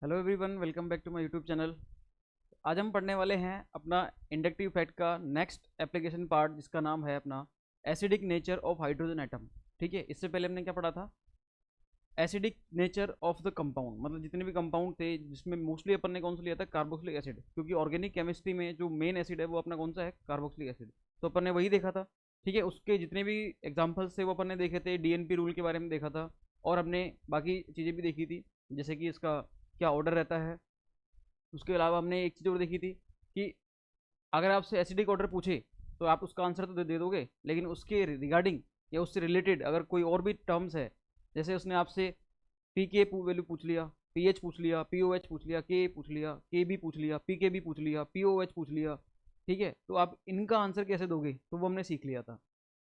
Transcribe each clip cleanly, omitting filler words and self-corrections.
Hello everyone, welcome back to my YouTube channel. आज हम पढ़ने वाले हैं अपना इंडक्टिव फैक्ट का नेक्स्ट एप्लीकेशन पार्ट, जिसका नाम है अपना acidic nature of hydrogen atom. ठीक है, इससे पहले हमने क्या पढ़ा था? Acidic nature of the compound, मतलब जितने भी कंपाउंड थे जिसमें मोस्टली अपन ने कौन सा लिया था? कार्बोक्सिलिक एसिड, क्योंकि ऑर्गेनिक केमिस्ट्री में जो मेन एसिड है वो अपना कौन सा है? Carboxylic acid. तो अपन ने वही देखा था। ठीक है, उसके जितने भी एग्जाम्पल्स थे वो अपन ने देखे थे, डीएनपी रूल के बारे में देखा था, और हमने बाकी चीज़ें भी देखी थी, जैसे कि इसका क्या ऑर्डर रहता है। उसके अलावा हमने एक चीज़ और देखी थी कि अगर आपसे एसिडिक ऑर्डर पूछे तो आप उसका आंसर तो दे दोगे, लेकिन उसके रिगार्डिंग या उससे रिलेटेड अगर कोई और भी टर्म्स है, जैसे उसने आपसे पी के वैल्यू पूछ लिया, पीएच पूछ लिया, पीओएच पूछ लिया, के पूछ लिया, के बी पूछ लिया, पी के बी पूछ लिया, पीओएच पूछ लिया, ठीक है, तो आप इनका आंसर कैसे दोगे? तो वो हमने सीख लिया था।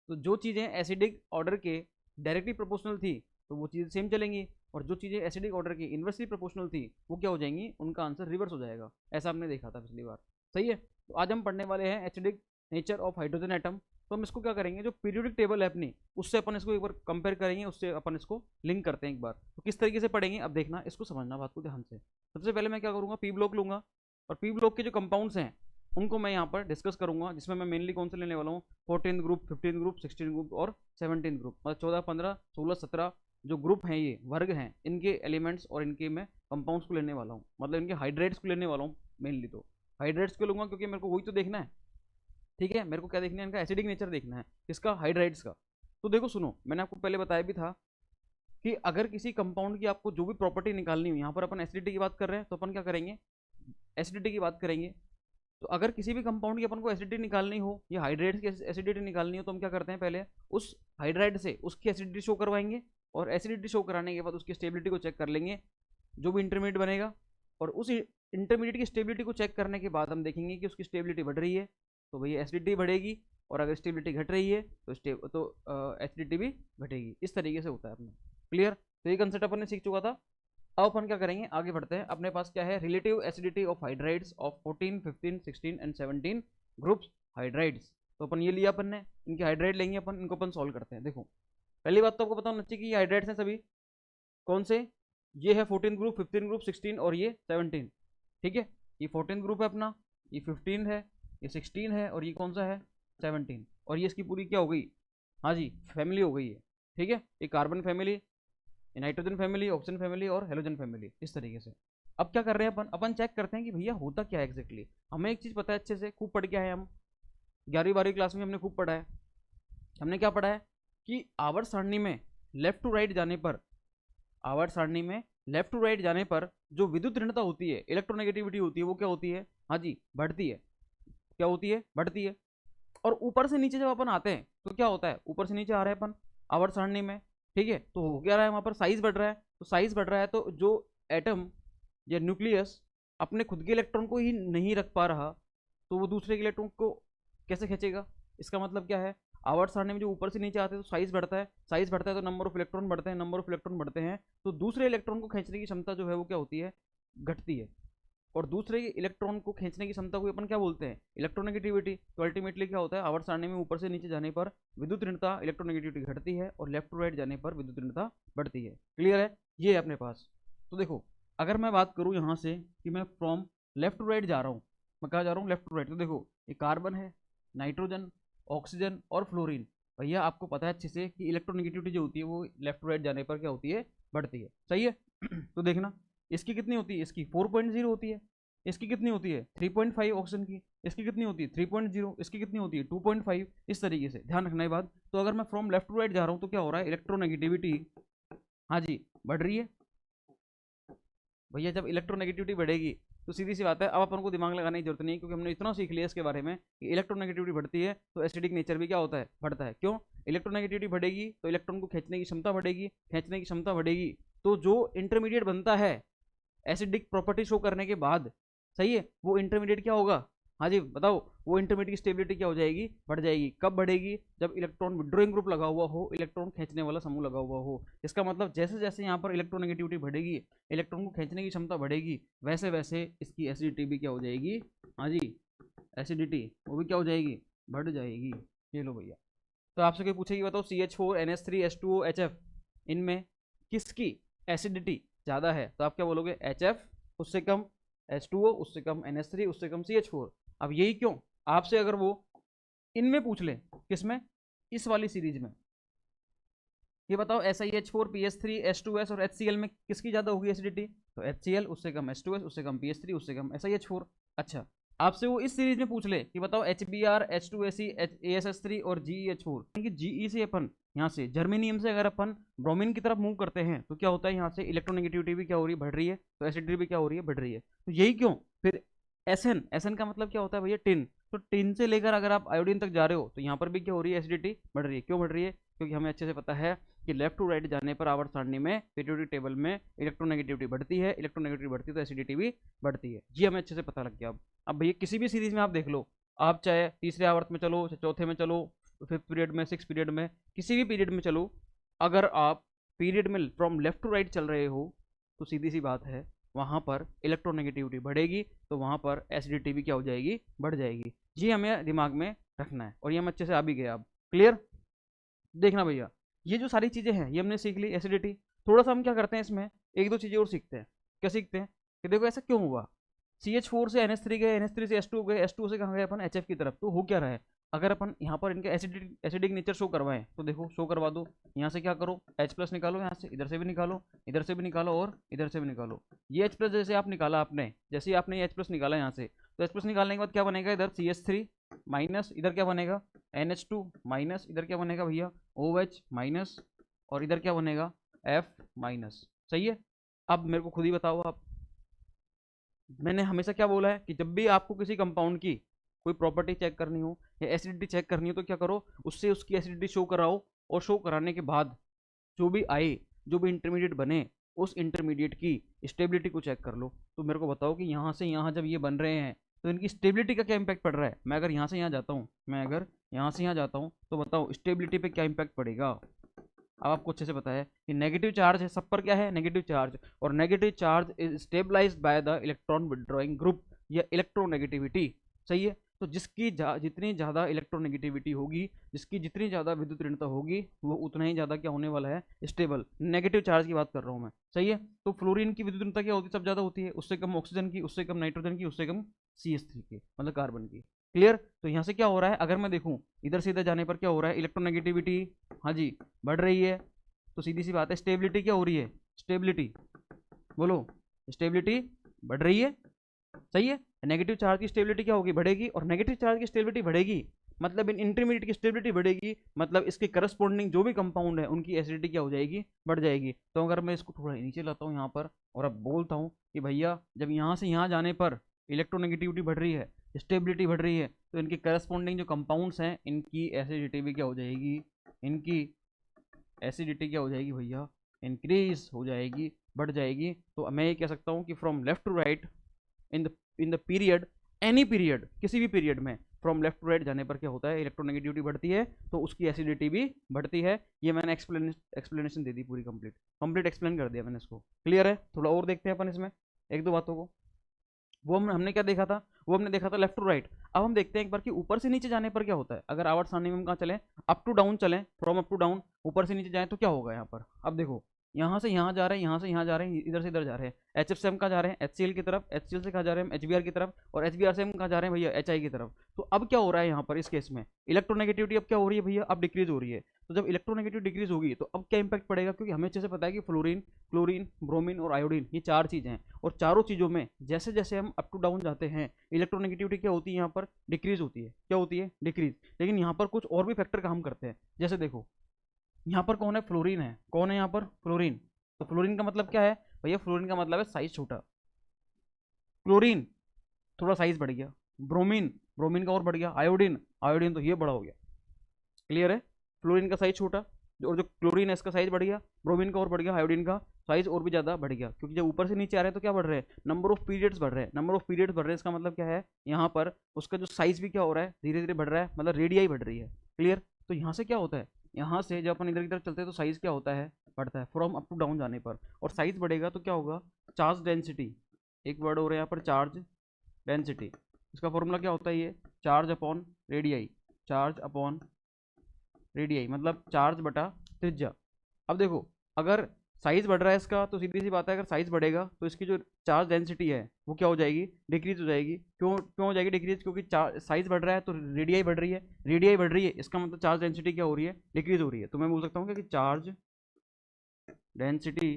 तो जो चीज़ें एसिडिक ऑर्डर के डायरेक्टली प्रोपोर्शनल थी तो वो चीज़ें सेम चलेंगी, और जो चीज़ें एसिडिक ऑर्डर की इन्वर्सली प्रोपोर्शनल थी वो क्या हो जाएंगी? उनका आंसर रिवर्स हो जाएगा। ऐसा हमने देखा था पिछली बार। सही है, तो आज हम पढ़ने वाले हैं acidic nature of hydrogen atom. तो हम इसको क्या करेंगे, जो पीरियोडिक टेबल है अपनी, उससे अपन इसको एक बार कंपेयर करेंगे, उससे अपन इसको लिंक करते हैं एक बार। तो किस तरीके से पढ़ेंगे अब देखना, इसको समझना बात को ध्यान से। सबसे पहले मैं क्या करूँगा, पी ब्लॉक लूंगा, और पी ब्लॉक के जो कंपाउंड्स हैं उनको मैं यहाँ पर डिस्कस करूंगा, जिसमें मैं मेनली कौन से लेने वाला हूँ? 14 ग्रुप, 15 ग्रुप, 16 ग्रुप और 17 ग्रुप, मतलब 14, 15, 16, 17 जो ग्रुप हैं, ये वर्ग हैं, इनके एलिमेंट्स और इनके मैं कंपाउंड्स को लेने वाला हूँ, मतलब इनके हाइड्रेट्स को लेने वाला हूँ। मेनली तो हाइड्रेट्स को लूंगा, क्योंकि मेरे को वही तो देखना है। ठीक है, मेरे को क्या देखना है? इनका एसिडिक नेचर देखना है, इसका हाइड्राइड्स का। तो देखो सुनो, मैंने आपको पहले बताया भी था कि अगर किसी कंपाउंड की आपको जो भी प्रॉपर्टी निकालनी हो, यहाँ पर अपन एसिडिटी की बात कर रहे हैं तो अपन क्या करेंगे? एसिडिटी की बात करेंगे। तो अगर किसी भी कंपाउंड की अपन को एसिडिटी निकालनी हो या हाइड्रेट्स की एसिडिटी निकालनी हो, तो हम क्या करते हैं? पहले उस हाइड्राइड से उसकी एसिडिटी शो करवाएंगे, और एसिडिटी शो कराने के बाद उसकी स्टेबिलिटी को चेक कर लेंगे, जो भी इंटरमीडिएट बनेगा। और उस इंटरमीडिएट की स्टेबिलिटी को चेक करने के बाद हम देखेंगे कि उसकी स्टेबिलिटी बढ़ रही है तो भैया एसिडिटी बढ़ेगी, और अगर स्टेबिलिटी घट रही है तो एसिडिटी भी घटेगी। इस तरीके से होता है अपना। क्लियर? तो ये कंसेप्ट अपन ने सीख चुका था। अब अपन क्या करेंगे, आगे बढ़ते हैं। अपने पास क्या है? Relative acidity of hydrides of 14, 15, 16 and 17 groups hydrides. तो अपन ये लिया अपन ने, इनके हाइड्राइड लेंगे अपन, इनको अपन सॉल्व करते हैं। देखो, पहली बात तो आपको पता होना चाहिए कि ये हाइड्राइड्स हैं सभी। कौन से? ये है 14 ग्रुप, 15 ग्रुप, 16 और ये 17। ठीक है, ये 14 ग्रुप है अपना, ये 15 है, ये 16 है, और ये कौन सा है? 17। और ये इसकी पूरी क्या हो गई? हाँ जी, फैमिली हो गई है। ठीक है, ये carbon family, nitrogen family, oxygen family और हेलोजन फैमिली, इस तरीके से। अब क्या कर रहे हैं अपन? अपन चेक करते हैं कि भैया होता क्या है एग्जैक्टली। हमें एक चीज़ पता है अच्छे से, खूब पढ़ के आए हम, 11वीं 12वीं क्लास में हमने खूब पढ़ा है। हमने क्या पढ़ा है कि आवर्त सारणी में लेफ्ट टू राइट जाने पर, आवर्त सारणी में लेफ्ट टू राइट जाने पर जो विद्युत ऋणता होती है, इलेक्ट्रोनेगेटिविटी होती है, वो क्या होती है? हाँ जी, बढ़ती है। क्या होती है? बढ़ती है। और ऊपर से नीचे जब अपन आते हैं तो क्या होता है? ऊपर से नीचे आ रहे हैं अपन आवर्त सारणी में, ठीक है, तो हो क्या रहा है? वहां पर साइज बढ़ रहा है। तो साइज बढ़ रहा है तो जो एटम या न्यूक्लियस अपने खुद के इलेक्ट्रॉन को ही नहीं रख पा रहा, तो वो दूसरे के इलेक्ट्रॉन को कैसे खींचेगा? इसका मतलब क्या है? आवर्त सारणी में जो ऊपर से नीचे आते हैं तो साइज बढ़ता है, साइज बढ़ता है तो नंबर ऑफ इलेक्ट्रॉन बढ़ते हैं, नंबर ऑफ इलेक्ट्रॉन बढ़ते हैं तो दूसरे इलेक्ट्रॉन को खींचने की क्षमता जो है वो क्या होती है? घटती है। और दूसरे इलेक्ट्रॉन को खींचने की क्षमता को अपन क्या बोलते हैं? इलेक्ट्रोनेगेटिविटी। तो अल्टीमेटली क्या होता है? आवर्त सारणी में ऊपर से नीचे जाने पर विद्युत ऋणता, इलेक्ट्रोनेगेटिविटी घटती है, और लेफ्ट टू राइट जाने पर विद्युत ऋणता बढ़ती है। क्लियर है? ये है अपने पास। तो देखो, अगर मैं बात करूं यहाँ से कि मैं फ्रॉम लेफ्ट टू राइट जा रहा हूँ, मैं कहाँ जा रहा हूँ? Left to right. तो देखो, ये कार्बन है, नाइट्रोजन, ऑक्सीजन और फ्लोरीन। भैया आपको पता है अच्छे से कि इलेक्ट्रोनेगेटिविटी जो होती है वो लेफ्ट टू राइट जाने पर क्या होती है? बढ़ती है। सही है? तो देखना, इसकी कितनी होती है? इसकी 4.0 होती है। इसकी कितनी होती है? 3.5 ऑक्सीजन की। इसकी कितनी होती है? 3.0। इसकी कितनी होती है? 2.5। इस तरीके से ध्यान रखना ये बात। तो अगर मैं फ्रॉम लेफ्ट टू राइट जा रहा हूँ तो क्या हो रहा है? इलेक्ट्रोनेगेटिविटी, हाँ जी, बढ़ रही है। भैया जब इलेक्ट्रोनेगेटिविटी बढ़ेगी तो सीधी सी बात है, अब अपन को दिमाग लगाने की जरूरत नहीं है, क्योंकि हमने इतना सीख लिया इसके बारे में कि इलेक्ट्रोनेगेटिविटी बढ़ती है तो एसिडिक नेचर भी क्या होता है? बढ़ता है। क्यों? इलेक्ट्रोनेगेटिविटी बढ़ेगी तो इलेक्ट्रॉन को खींचने की क्षमता बढ़ेगी, खींचने की क्षमता बढ़ेगी तो जो इंटरमीडिएट बनता है एसिडिक प्रॉपर्टी शो करने के बाद, सही है, वो इंटरमीडिएट क्या होगा? हाँ जी बताओ, वो इंटरमीडिएट की स्टेबिलिटी क्या हो जाएगी? बढ़ जाएगी। कब बढ़ेगी? जब इलेक्ट्रॉन विड्रॉइंग ग्रुप लगा हुआ हो, इलेक्ट्रॉन खींचने वाला समूह लगा हुआ हो। इसका मतलब जैसे जैसे यहाँ पर इलेक्ट्रोनेगेटिविटी बढ़ेगी, इलेक्ट्रॉन को खींचने की क्षमता बढ़ेगी, वैसे वैसे इसकी एसिडिटी भी क्या हो जाएगी? हाँ जी, एसिडिटी वो भी क्या हो जाएगी? बढ़ जाएगी। ये लो भैया। तो आपसे कोई पूछेगी, बताओ CH4, NH3, H2O, HF, इनमें किसकी एसिडिटी ज़्यादा है? तो आप क्या बोलोगे? HF उससे कम H2O, उससे कम NH3, उससे कम CH4। अब यही क्यों, आपसे अगर वो इनमें पूछ ले, किसमें, इस वाली सीरीज में, ये बताओ SiH4, PS3, H2S और HCl में किसकी ज्यादा होगी एसिडिटी, तो HCl, उससे कम H2S, उससे कम PS3, उससे कम SiH4। अच्छा, आपसे वो इस सीरीज में पूछ ले कि बताओ HBr, H2SE, ASS3 और GeH4, Ge से अपन यहाँ से जर्मेनियम से अगर अपन ब्रोमीन की तरफ मूव करते हैं तो क्या होता है, यहाँ से इलेक्ट्रोनेगेटिविटी भी क्या हो रही है, बढ़ रही है, तो एसिडिटी भी क्या हो रही है, बढ़ रही है। तो यही क्यों फिर SN का मतलब क्या होता है भैया, टिन, तो टिन से लेकर अगर आप आयोडीन तक जा रहे हो तो यहाँ पर भी क्या हो रही है, एसिडिटी बढ़ रही है। क्यों बढ़ रही है, क्योंकि हमें अच्छे से पता है कि लेफ्ट टू राइट जाने पर आवर्त सारणी में पीरियोडिक टेबल में इलेक्ट्रोनेगेटिविटी बढ़ती है, इलेक्ट्रोनेगेटिविटी बढ़ती है तो एसिडिटी भी बढ़ती है। जी हमें अच्छे से पता लग गया। अब भैया किसी भी सीरीज में आप देख लो, आप चाहे तीसरे आवर्त में चलो, चाहे चौथे में चलो, फिफ्थ पीरियड में, सिक्स पीरियड में, किसी भी पीरियड में चलो, अगर आप पीरियड में फ्रॉम लेफ्ट टू राइट चल रहे हो तो सीधी सी बात है वहाँ पर इलेक्ट्रोनेगेटिविटी बढ़ेगी, तो वहाँ पर एसिडिटी भी क्या हो जाएगी, बढ़ जाएगी। जी हमें दिमाग में रखना है, और ये हम अच्छे से आ भी गए। अब क्लियर, देखना भैया, ये जो सारी चीज़ें हैं ये हमने सीख ली एसिडिटी। थोड़ा सा हम क्या करते हैं इसमें, एक दो चीज़ें और सीखते हैं। क्या सीखते हैं कि देखो ऐसा क्यों हुआ, CH4 से NH3 गए, NH3 से H2 गए, H2 से कहाँ गए अपन, HF की तरफ, तो हो क्या रहा है, अगर अपन यहाँ पर इनके एसिडिक नेचर शो करवाएं तो देखो शो करवा दो। यहाँ से क्या करो, H प्लस निकालो, यहाँ से इधर से भी निकालो, इधर से भी निकालो और इधर से भी निकालो। ये H प्लस जैसे आप निकाला आपने, जैसे ही आपने ये H प्लस निकाला यहाँ से, तो H प्लस निकालने के बाद क्या बनेगा, इधर CH3 माइनस, इधर क्या बनेगा NH2 माइनस, इधर क्या बनेगा भैया OH माइनस, और इधर क्या बनेगा F माइनस। सही है। अब मेरे को खुद ही बताओ आप, मैंने हमेशा क्या बोला है कि जब भी आपको किसी कंपाउंड की कोई प्रॉपर्टी चेक करनी हो या एसिडिटी चेक करनी हो तो क्या करो, उससे उसकी एसिडिटी शो कराओ, और शो कराने के बाद जो भी आए, जो भी इंटरमीडिएट बने, उस इंटरमीडिएट की स्टेबिलिटी को चेक कर लो। तो मेरे को बताओ कि यहाँ से यहाँ जब ये बन रहे हैं तो इनकी स्टेबिलिटी का क्या इंपैक्ट पड़ रहा है। मैं अगर यहाँ से यहाँ जाता हूँ, मैं अगर यहाँ से यहाँ जाता हूँ तो बताओ स्टेबिलिटी पे क्या इंपैक्ट पड़ेगा। अब आपको अच्छे से पता है कि नेगेटिव चार्ज है, सब पर क्या है, नेगेटिव चार्ज, और negative charge is stabilized by the electron withdrawing group या इलेक्ट्रोनेगेटिविटी। सही है। तो जिसकी जितनी ज़्यादा इलेक्ट्रोनेगेटिविटी होगी, जिसकी जितनी ज़्यादा विद्युत ऋणता होगी, वो उतना ही ज़्यादा क्या होने वाला है, स्टेबल। नेगेटिव चार्ज की बात कर रहा हूँ मैं। सही है। तो फ्लोरीन की विद्युत ऋणता क्या होती है, सब ज़्यादा होती है, उससे कम ऑक्सीजन की, उससे कम नाइट्रोजन की, उससे कम CH3 की, मतलब कार्बन की। क्लियर। तो यहाँ से क्या हो रहा है, अगर मैं देखूँ इधर से इधर जाने पर क्या हो रहा है, इलेक्ट्रोनेगेटिविटी, हाँ जी, बढ़ रही है। तो सीधी सी बात है स्टेबिलिटी क्या हो रही है, स्टेबिलिटी, बोलो, स्टेबिलिटी बढ़ रही है। सही है। नेगेटिव चार्ज की स्टेबिलिटी क्या होगी, बढ़ेगी, और नेगेटिव चार्ज की स्टेबिलिटी बढ़ेगी मतलब इन इंटरमीडिएट की स्टेबिलिटी बढ़ेगी, मतलब इसके करस्पॉन्डिंग जो भी कंपाउंड है उनकी एसिडिटी क्या हो जाएगी, बढ़ जाएगी। तो अगर मैं इसको थोड़ा नीचे लाता हूँ यहाँ पर, और अब बोलता हूँ कि भैया जब यहाँ से यहाँ जाने पर इलेक्ट्रोनेगेटिविटी बढ़ रही है, स्टेबिलिटी बढ़ रही है, तो इनके करस्पॉन्डिंग जो कंपाउंड्स हैं इनकी एसिडिटी भी क्या हो जाएगी, इनकी एसिडिटी क्या हो जाएगी भैया, इंक्रीज हो जाएगी, बढ़ जाएगी। तो मैं ये कह सकता हूँ कि from left to right in the period, any period, किसी भी पीरियड में फ्रॉम लेफ्ट टू राइट जाने पर क्या होता है, इलेक्ट्रोनेगेटिविटी बढ़ती है, तो उसकी एसिडिटी भी बढ़ती है। ये मैंने एक्सप्लेनेशन दे दी पूरी, कंप्लीट एक्सप्लेन कर दिया मैंने इसको। क्लियर है। थोड़ा और देखते हैं अपन इसमें एक दो बातों को। वो हमने क्या देखा था, वो हमने देखा था लेफ्ट टू राइट। अब हम देखते हैं एक बार कि ऊपर से नीचे जाने पर क्या होता है। अगर आवर्त सारणी में हम कहाँ चलें, अप टू डाउन चलें, फ्रॉम अप टू डाउन, ऊपर से नीचे जाएं तो क्या होगा यहाँ पर। अब देखो यहाँ से यहाँ जा रहे हैं, यहाँ से यहाँ जा रहे हैं, इधर से इधर जा रहे हैं। HF से हम कहाँ जा रहे हैं, HCl की तरफ, HCl से कहाँ जा रहे हैं हम, HBr की तरफ, और HBr से हम कहाँ जा रहे हैं भैया, HI की तरफ। तो अब क्या हो रहा है यहाँ पर इस केस में, इलेक्ट्रोनेगेटिविटी अब क्या हो रही है भैया, अब डिक्रीज हो रही है। तो जब इलेक्ट्रोनेगेटिविटी डिक्रीज होगी तो अब क्या इंपैक्ट पड़ेगा, क्योंकि हमें अच्छे से पता है कि फ्लोरीन, क्लोरीन, ब्रोमीन और आयोडीन ये चार चीज़ें हैं, और चारों चीज़ों में जैसे जैसे हम अप टू डाउन जाते हैं इलेक्ट्रोनेगेटिविटी क्या होती है, यहाँ पर डिक्रीज होती है। क्या होती है, डिक्रीज। लेकिन यहाँ पर कुछ और भी फैक्टर काम करते हैं। जैसे देखो यहाँ पर कौन है, फ्लोरीन है, कौन है यहाँ पर, फ्लोरीन। तो फ्लोरीन का मतलब क्या है भैया, फ्लोरीन का मतलब है साइज छोटा, क्लोरीन थोड़ा साइज बढ़ गया, ब्रोमीन, ब्रोमीन का और बढ़ गया, आयोडीन, आयोडीन तो ये बड़ा हो गया। क्लियर है। फ्लोरीन का साइज छोटा, और जो क्लोरीन है इसका साइज बढ़ गया, ब्रोमीन का और बढ़ गया, आयोडीन का साइज और भी ज़्यादा बढ़ गया। क्योंकि जब ऊपर से नीचे आ रहे हैं तो क्या बढ़ रहे हैं, नंबर ऑफ पीरियड्स बढ़ रहे हैं, नंबर ऑफ पीरियड्स बढ़ रहे हैं। इसका मतलब क्या है, यहाँ पर उसका जो साइज भी क्या हो रहा है, धीरे धीरे बढ़ रहा है, मतलब रेडियाई बढ़ रही है। क्लियर। तो यहाँ से क्या होता है, यहाँ से जब अपन इधर की तरफ चलते हैं तो साइज क्या होता है, बढ़ता है फ्रॉम अप टू डाउन जाने पर। और साइज बढ़ेगा तो क्या होगा, चार्ज डेंसिटी, एक वर्ड हो रहा है यहाँ पर, चार्ज डेंसिटी। इसका फॉर्मूला क्या होता है, ये charge upon radii, charge upon radii मतलब चार्ज बटा त्रिज्या। अब देखो अगर साइज बढ़ रहा है इसका, तो सीधी सी बात है अगर साइज बढ़ेगा तो इसकी जो चार्ज डेंसिटी है वो क्या हो जाएगी, डिक्रीज हो जाएगी। क्यों क्यों हो जाएगी डिक्रीज, क्योंकि साइज बढ़ रहा है तो रेडियाई बढ़ रही है, रेडियाई बढ़ रही है इसका मतलब चार्ज डेंसिटी क्या हो रही है, डिक्रीज हो रही है। तो मैं बोल सकता हूँ कि चार्ज डेंसिटी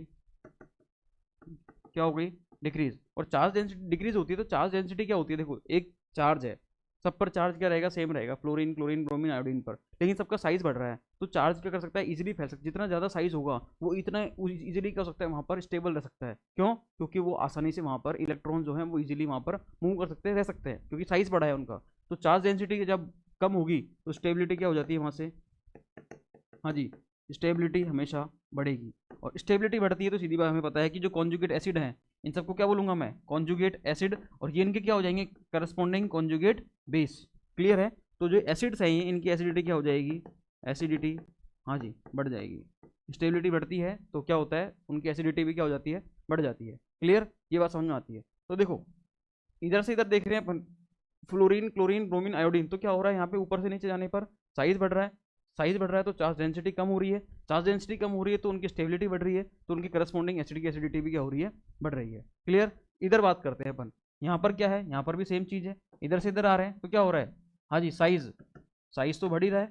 क्या हो गई, डिक्रीज। और चार्ज डेंसिटी डिक्रीज होती है तो चार्ज डेंसिटी क्या होती है, देखो एक चार्ज है, सब पर चार्ज क्या रहेगा, सेम रहेगा, फ्लोरीन क्लोरीन ब्रोमीन आयोडीन पर, लेकिन सबका साइज बढ़ रहा है तो चार्ज क्या कर सकता है, इजीली फैल सकता है। जितना ज़्यादा साइज होगा वो इतना इजीली क्या हो सकता है, वहाँ पर स्टेबल रह सकता है। क्यों, क्योंकि वो आसानी से वहाँ पर इलेक्ट्रॉन जो है वो इजीली वहाँ पर मूव कर सकते हैं, रह सकते हैं, क्योंकि साइज बढ़ा है उनका। तो चार्ज डेंसिटी जब कम होगी तो स्टेबिलिटी क्या हो जाती है वहाँ से, हाँ जी, स्टेबिलिटी हमेशा बढ़ेगी। और स्टेबिलिटी बढ़ती है तो सीधी बात हमें पता है कि जो कॉन्जुगेट एसिड हैं इन सबको क्या बोलूंगा मैं, कॉन्जुगेट एसिड, और ये इनके क्या हो जाएंगे, करस्पॉन्डिंग कॉन्जुगेट बेस। क्लियर है। तो जो एसिड्स हैं इनकी एसिडिटी क्या हो जाएगी, एसिडिटी, हाँ जी, बढ़ जाएगी। स्टेबिलिटी बढ़ती है तो क्या होता है, उनकी एसिडिटी भी क्या हो जाती है, बढ़ जाती है। क्लियर, ये बात समझ में आती है। तो देखो इधर से इधर देख रहे हैं अपन, फ्लोरीन क्लोरीन ब्रोमीन आयोडीन, तो क्या हो रहा है यहाँ पे ऊपर से नीचे जाने पर साइज बढ़ रहा है, साइज बढ़ रहा है तो चार्ज डेंसिटी कम हो रही है, चार्ज डेंसिटी कम हो रही है तो उनकी स्टेबिलिटी बढ़ रही है, तो उनकी करस्पॉन्डिंग एसिड की एसिडिटी भी क्या हो रही है, बढ़ रही है। क्लियर। इधर बात करते हैं अपन, यहाँ पर क्या है, यहाँ पर भी सेम चीज़ है, इधर से इधर आ रहे हैं तो क्या हो रहा है, हाँ जी, साइज, साइज तो बढ़ ही रहा है,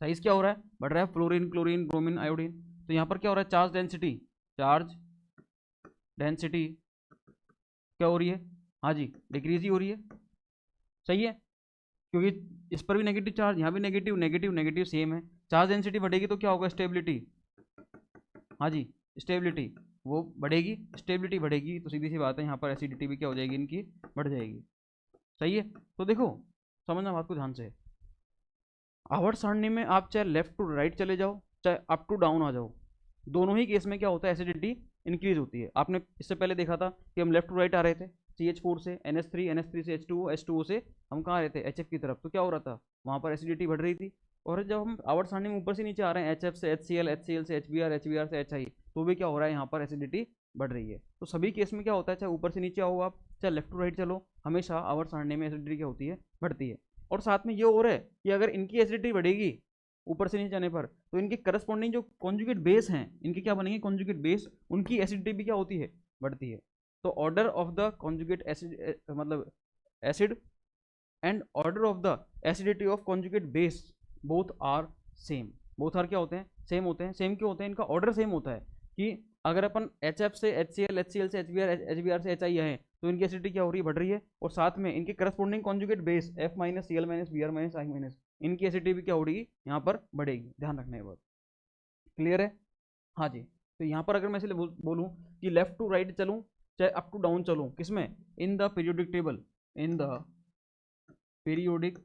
साइज क्या हो रहा है, बढ़ रहा है, फ्लोरीन क्लोरीन ब्रोमीन आयोडीन। तो यहाँ पर क्या हो रहा है, चार्ज डेंसिटी, चार्ज डेंसिटी क्या हो रही है, हाँ जी, डिक्रीज ही हो रही है। सही है, क्योंकि इस पर भी नेगेटिव चार्ज, यहाँ भी नेगेटिव नेगेटिव नेगेटिव सेम है। चार्ज डेंसिटी बढ़ेगी तो क्या होगा, स्टेबिलिटी, हाँ जी, स्टेबिलिटी वो बढ़ेगी, स्टेबिलिटी बढ़ेगी तो सीधी सी बात है यहाँ पर एसिडिटी भी क्या हो जाएगी, इनकी बढ़ जाएगी। सही है। तो देखो समझना बात को ध्यान से, आवर्त सारणी में आप चाहे लेफ्ट टू राइट चले जाओ चाहे अप टू डाउन आ जाओ, दोनों ही केस में क्या होता है, एसिडिटी इंक्रीज होती है। आपने इससे पहले देखा था कि हम लेफ्ट टू राइट आ रहे थे, CH4 से NH3, NH3 से H2O, H2O से हम कहाँ आ रहे थे, HF की तरफ, तो क्या हो रहा था, वहाँ पर एसिडिटी बढ़ रही थी। और जब हम आवर्त सारणी में ऊपर से नीचे आ रहे हैं, HF से HCl, HCl से HBr, HBr से HI, तो भी क्या हो रहा है, यहाँ पर एसिडिटी बढ़ रही है। तो सभी केस में क्या होता है, चाहे ऊपर से नीचे आओ आप, चाहे लेफ्ट टू राइट चलो, हमेशा आवर्त सारणी में एसिडिटी क्या होती है, बढ़ती है। और साथ में ये हो रहा है कि अगर इनकी एसिडिटी बढ़ेगी ऊपर से नीचे जाने पर, तो इनके करस्पॉन्डिंग जो कॉन्जुगेट बेस हैं, इनके क्या बनेंगे, कॉन्जुगेट बेस, उनकी एसिडिटी भी क्या होती है, बढ़ती है। तो order of the conjugate acid, मतलब acid, and order of the acidity of conjugate base, both are same. Both are क्या होते हैं, सेम होते हैं। सेम क्यों होते हैं, इनका ऑर्डर सेम होता है कि अगर अपन HF से HCl, HCl से HBr, HBr से HI आए तो इनकी एसिडिटी क्या हो रही है, बढ़ रही है। और साथ में इनके corresponding conjugate base F minus Cl minus Br minus I minus, इनकी एसिडिटी भी क्या हो रही, यहाँ पर बढ़ेगी। ध्यान रखना है बात। क्लियर है, हाँ जी। तो यहाँ पर अगर मैं इसलिए बोलूँ कि लेफ्ट टू राइट चलूँ चाहे अप टू डाउन चलूँ, किसमें, in the periodic table, in the periodic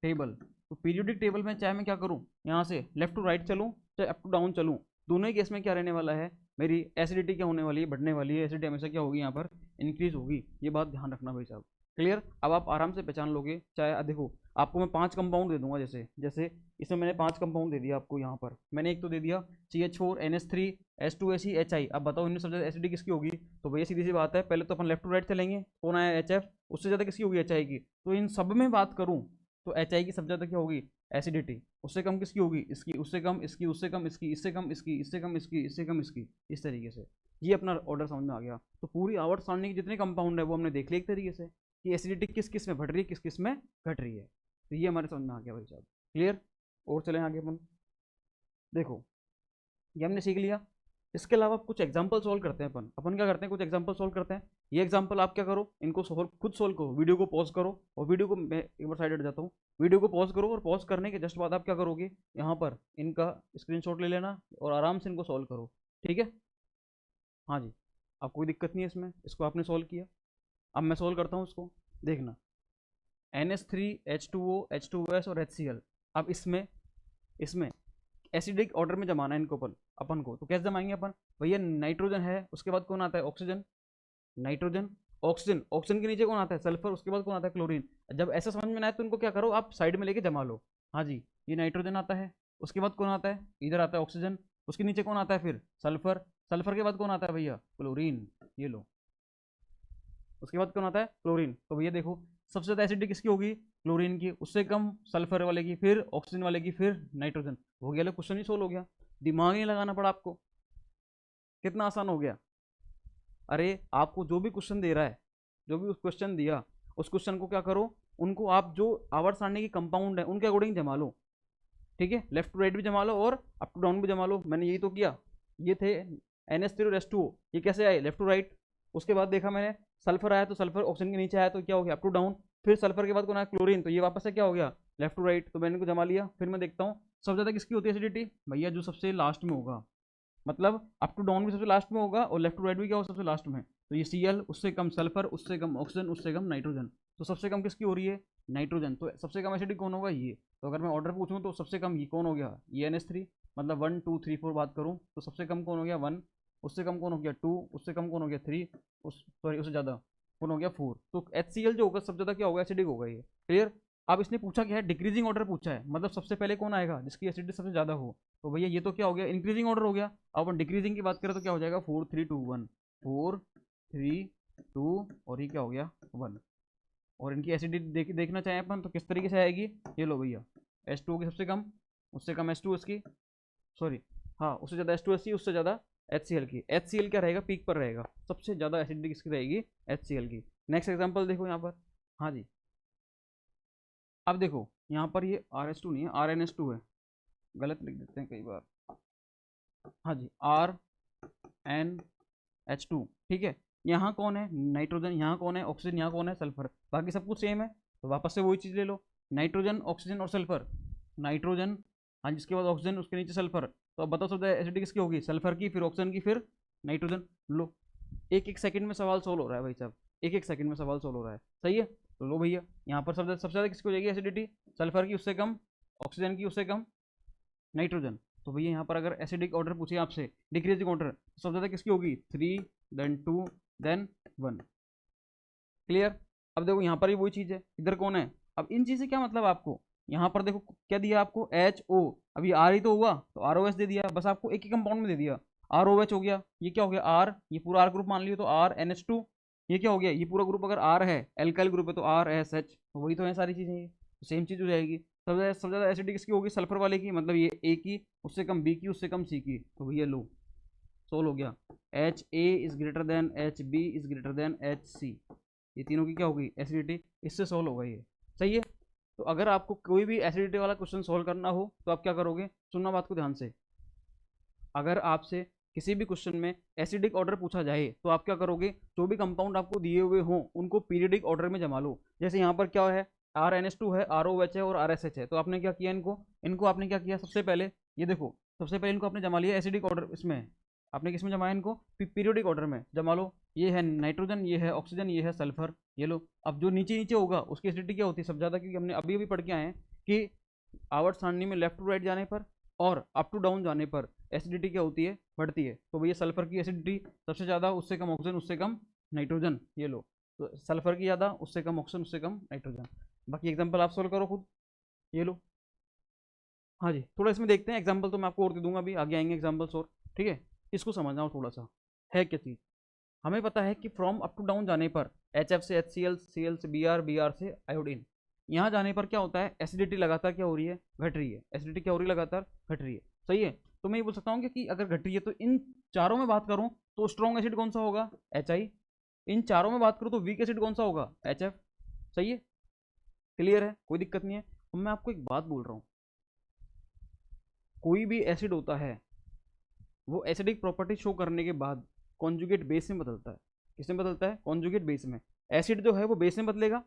table, तो पीरियोडिक टेबल में चाहे मैं क्या करूँ, यहाँ से लेफ्ट टू राइट चलूँ चाहे अप टू डाउन चलूँ, दोनों ही केस में क्या रहने वाला है, मेरी एसिडिटी क्या होने वाली है, बढ़ने वाली है। एसिडिटी हमेशा क्या होगी, यहाँ पर इंक्रीज होगी। ये बात ध्यान रखना भाई साहब। क्लियर। अब आप आराम से पहचान लोगे, चाहे देखो आपको मैं 5 कंपाउंड दे दूंगा, जैसे जैसे इसमें मैंने 5 कंपाउंड दे दिया आपको। यहाँ पर मैंने एक तो दे दिया CH4 NH3 H2AC HI। अब बताओ इनमें सबसे ज़्यादा एसिडिटी किसकी होगी, तो भैया सीधी सी बात है, पहले तो अपन लेफ्ट टू राइट चलेंगे, कौन आया, HF, उससे ज़्यादा किसकी होगी, HI की। तो इन सब में बात करूँ तो HI की सबसे ज़्यादा क्या होगी, एसिडिटी। उससे कम किसकी होगी, इसकी, उससे कम इसकी, उससे कम इसकी, इससे कम इसकी, इससे कम इसकी, इससे कम इसकी, इस तरीके से। ये अपना ऑर्डर समझ में आ गया। तो पूरी आवर्त सारणी के जितने कंपाउंड है वो हमने देख लिया एक तरीके से कि एसिडिटी किस किस में बढ़ रही है, किस किस में घट रही है। तो ये हमारे समझ में आ गया भाई साहब। क्लियर। और चलें आगे अपन, देखो ये हमने सीख लिया। इसके अलावा कुछ एग्जाम्पल सोल्व करते हैं अपन। अपन क्या करते हैं, कुछ एग्जाम्पल सोल्व करते हैं। ये एग्जाम्पल आप क्या करो, इनको सोल्व खुद सोल्व करो, वीडियो को पॉज करो, और वीडियो को मैं एक बार साइड हट जाता हूँ, वीडियो को पॉज करो, और पॉज करने के जस्ट बाद आप क्या करोगे, यहाँ पर इनका स्क्रीनशॉट ले लेना और आराम से इनको सोल्व करो। ठीक है, हाँ जी, अब कोई दिक्कत नहीं है इसमें। इसको आपने सोल्व किया, अब मैं सोल्व करता हूँ इसको, देखना। NH3 H2O H2S और HCl। अब इसमें इसमें एसिडिक ऑर्डर में जमाना है इनको अपन को। तो कैसे जमाएंगे अपन, भैया नाइट्रोजन है, उसके बाद कौन आता है, ऑक्सीजन, नाइट्रोजन, ऑक्सीजन, ऑक्सीजन के नीचे कौन आता है, सल्फर, उसके बाद कौन आता है, क्लोरीन। जब ऐसा समझ में ना आए तो इनको क्या करो, आप साइड में लेके जमा लो। हाँ जी, ये नाइट्रोजन आता है, उसके बाद कौन आता है, इधर आता है ऑक्सीजन, उसके नीचे कौन आता है फिर, सल्फर, सल्फर के बाद कौन आता है भैया, क्लोरीन, ये लो, उसके बाद कौन आता है, क्लोरीन। तो भैया देखो सबसे ज़्यादा एसिडिटी किसकी होगी, क्लोरीन की, उससे कम सल्फर वाले की, फिर ऑक्सीजन वाले की, फिर नाइट्रोजन। हो गया, क्वेश्चन ही सोल्व हो गया। दिमाग नहीं लगाना पड़ा आपको, कितना आसान हो गया। अरे आपको जो भी क्वेश्चन दे रहा है, जो भी उस क्वेश्चन दिया, उस क्वेश्चन को क्या करो, उनको आप जो आवर्त सारणी की कंपाउंड है उनके अकॉर्डिंग जमा लो, ठीक है, लेफ्ट टू राइट भी जमा लो और अप टू डाउन भी जमा लो। मैंने यही तो किया, ये थे NH3 और H2O, ये कैसे आए, लेफ्ट टू राइट। उसके बाद देखा मैंने सल्फर आया तो सल्फर ऑप्शन के नीचे आया तो क्या हो गया, अप टू डाउन। फिर सल्फर के बाद कौन आया, क्लोरीन, तो ये वापस से क्या हो गया, लेफ्ट टू राइट। तो मैंने इनको जमा लिया। फिर मैं देखता हूँ सबसे ज़्यादा किसकी होती है एसिडिटी, भैया जो सबसे लास्ट में होगा, मतलब अप टू डाउन भी सबसे लास्ट में होगा और लेफ्ट टू राइट भी क्या होगा, सबसे लास्ट में। तो ये Cl, उससे कम सल्फर, उससे कम ऑक्सीजन, उससे कम नाइट्रोजन। तो सबसे कम किसकी हो रही है, नाइट्रोजन। तो सबसे कम एसिडिक कौन होगा, ये। तो अगर मैं ऑर्डर पूछूं तो सबसे कम ये कौन हो गया, ये NH3, मतलब 1 2 3 4 बात करूं तो सबसे कम कौन हो गया 1, उससे कम कौन हो गया 2, उससे कम कौन हो गया 3, उससे ज़्यादा कौन हो गया 4। तो HCl जो होगा सबसे ज़्यादा क्या होगा, एसिडिक होगा ये। क्लियर। अब इसने पूछा क्या है, डिक्रीजिंग ऑर्डर पूछा है, मतलब सबसे पहले कौन आएगा जिसकी एसिडिटी सबसे ज़्यादा हो। तो भैया ये तो क्या हो गया, इंक्रीजिंग ऑर्डर हो गया। अब अपन डिक्रीजिंग की बात करें तो क्या हो जाएगा, 4 3 2 1, 4 3 2 और ये क्या हो गया 1। और इनकी एसिडिटी देखना चाहें अपन तो किस तरीके से आएगी, ये लो भैया, H2O की सबसे कम, उससे कम H2 इसकी, सॉरी हाँ उससे ज़्यादा H2 इसकी, उससे ज़्यादा HCl की। HCl क्या रहेगा, पीक पर रहेगा, सबसे ज़्यादा एसिडिटी किसकी रहेगी, HCl की। नेक्स्ट एग्जाम्पल देखो यहाँ पर, हाँ जी। अब देखो यहाँ पर ये RH2 नहीं है, RNH2 है, गलत लिख देते हैं कई बार, हाँ जी, RNH2, ठीक है। यहाँ कौन है, नाइट्रोजन, यहाँ कौन है, ऑक्सीजन, यहाँ कौन है, सल्फर, बाकी सब कुछ सेम है। तो वापस से वही चीज़ ले लो, नाइट्रोजन, ऑक्सीजन और सल्फर, नाइट्रोजन, हाँ जिसके बाद ऑक्सीजन, उसके नीचे सल्फर। तो अब बताओ सबसे एसिडिटी किसकी होगी, सल्फर की, फिर ऑक्सीजन की, फिर नाइट्रोजन। लो एक एक सेकंड में सवाल सोल्व हो रहा है भाई साहब, एक एक सेकंड में सवाल सोल्व हो रहा है, सही है। तो लो भैया यहाँ पर सबसे ज़्यादा किसकी हो जाएगी एसिडिटी, सल्फर की, उससे कम ऑक्सीजन की, उससे कम नाइट्रोजन। तो भैया यहाँ पर अगर एसिडिक ऑर्डर पूछे आपसे, डिक्रीजिंग ऑर्डर, तो सबसे ज़्यादा किसकी होगी, 3 देन 2 देन 1। क्लियर। अब देखो यहाँ पर भी वही चीज़ है, इधर कौन है। अब इन चीज़ से क्या मतलब आपको, यहाँ पर देखो क्या दिया आपको, HO, अभी R ही तो हुआ तो ROH दे दिया, बस आपको एक ही कंपाउंड में दे दिया, ROH हो गया। ये क्या हो गया R, ये पूरा R ग्रुप मान लियो तो RNH2, ये क्या हो गया, ये पूरा ग्रुप अगर R है, एल्काइल ग्रुप है तो RSH, तो वही तो है सारी चीज़ें, ये सेम चीज़ हो जाएगी। सबसे ज़्यादा एसिडिक किसकी होगी, सल्फर वाले की, मतलब ये A की, उससे कम B की, उससे कम C की। तो भैया लो सोल्व हो गया, HA is greater than HB is greater than HC, ये तीनों की क्या होगी एसिडिटी, इससे सोल्व होगा ये, सही है। तो अगर आपको कोई भी एसिडिटी वाला क्वेश्चन सोल्व करना हो तो आप क्या करोगे, सुनना बात को ध्यान से। अगर आपसे किसी भी क्वेश्चन में एसिडिक ऑर्डर पूछा जाए तो आप क्या करोगे, जो भी कंपाउंड आपको दिए हुए हों उनको पीरियडिक ऑर्डर में जमा लो। जैसे यहाँ पर क्या है, RNH2 है, ROH है और RSH है। तो आपने क्या किया, इनको इनको आपने क्या किया, सबसे पहले ये देखो, सबसे पहले इनको आपने जमा लिया एसिडिक ऑर्डर, इसमें आपने किस में जमाया, इनको पीरियोडिक ऑर्डर में जमा लो। ये है नाइट्रोजन, ये है ऑक्सीजन, ये है सल्फर, ये लो। अब जो नीचे नीचे होगा उसकी एसिडिटी क्या होती है, सब ज़्यादा, क्योंकि हमने अभी अभी पढ़ के आए हैं कि आवर्त सारणी में लेफ्ट टू राइट जाने पर और अप टू डाउन जाने पर एसिडिटी क्या होती है, बढ़ती है। तो भैया सल्फर की एसिडिटी सबसे ज़्यादा, उससे कम ऑक्सीजन, उससे कम नाइट्रोजन, ये लो। तो सल्फर की ज़्यादा, उससे कम ऑक्सीजन, उससे कम नाइट्रोजन। बाकी एग्जाम्पल आप सोल्व करो खुद, ये लो। हाँ जी, थोड़ा इसमें देखते हैं एग्जाम्पल, तो मैं आपको और दे दूंगा, अभी आगे आएंगे एग्जाम्पल्स और, ठीक है। इसको समझना हो थोड़ा सा, है क्या चीज़। हमें पता है कि फ्रॉम अप टू डाउन जाने पर HF से HCl, Cl से Br, Br से आयोडीन, यहाँ जाने पर क्या होता है, एसिडिटी लगातार क्या हो रही है, घट रही है। एसिडिटी क्या हो रही है, लगातार घट रही है, सही है। तो मैं ये बोल सकता हूँ कि अगर घट रही है तो इन चारों में बात करूँ तो स्ट्रॉन्ग एसिड कौन सा होगा, HI। इन चारों में बात करूँ तो वीक एसिड कौन सा होगा, HF, सही है। क्लियर है, कोई दिक्कत नहीं है। अब मैं आपको एक बात बोल रहा हूँ, कोई भी एसिड होता है वो एसिडिक प्रॉपर्टी शो करने के बाद कॉन्जुगेट बेस में बदलता है। किसमें बदलता है, कॉन्जुगेट बेस में। एसिड जो है वो बेस में बदलेगा,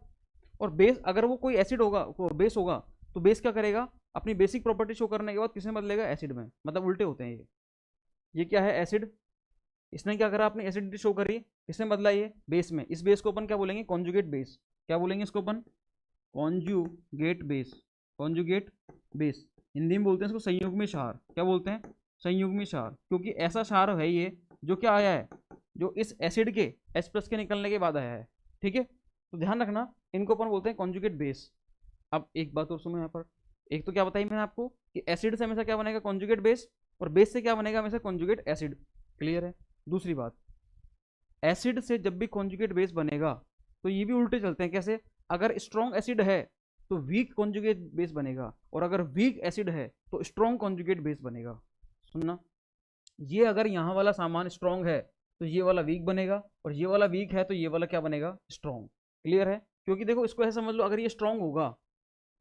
और बेस अगर वो कोई एसिड होगा, बेस होगा, तो बेस क्या करेगा, अपनी बेसिक प्रॉपर्टी शो करने के बाद किसमें बदलेगा, एसिड में। मतलब उल्टे होते हैं ये क्या है एसिड, इसने क्या करा, अपनी एसिडिटी शो करी, किसमें बदला, ये बेस में। इस बेस को अपन क्या बोलेंगे, कॉन्जुगेट बेस। क्या बोलेंगे इसको अपन, conjugate base, conjugate base. Hindi में बोलते हैं इसको संयुग्मी क्षार। क्या बोलते हैं, संयुग्मी क्षार, क्योंकि ऐसा क्षार है ये जो क्या आया है, जो इस एसिड के H+ के निकलने के बाद आया है, ठीक है। तो ध्यान रखना, इनको अपन बोलते हैं कॉन्जुगेट बेस। अब एक बात और सुनो यहाँ पर, एक तो क्या बताई मैंने आपको कि एसिड से हमेशा क्या बनेगा, कॉन्जुगेट बेस, और बेस से क्या बनेगा, हमेशा कॉन्जुगेट एसिड। क्लियर है। दूसरी बात, एसिड से जब भी कॉन्जुगेट बेस बनेगा तो ये भी उल्टे चलते हैं। कैसे, अगर स्ट्रॉन्ग एसिड है तो वीक कॉन्जुगेट बेस बनेगा, और अगर वीक एसिड है तो स्ट्रॉन्ग कॉन्जुगेट बेस बनेगा। सुनना, ये अगर यहाँ वाला सामान स्ट्रॉन्ग है तो ये वाला वीक बनेगा, और ये वाला वीक है तो ये वाला क्या बनेगा, स्ट्रॉन्ग। क्लियर है? क्योंकि देखो इसको ऐसा समझ लो, अगर ये स्ट्रॉन्ग होगा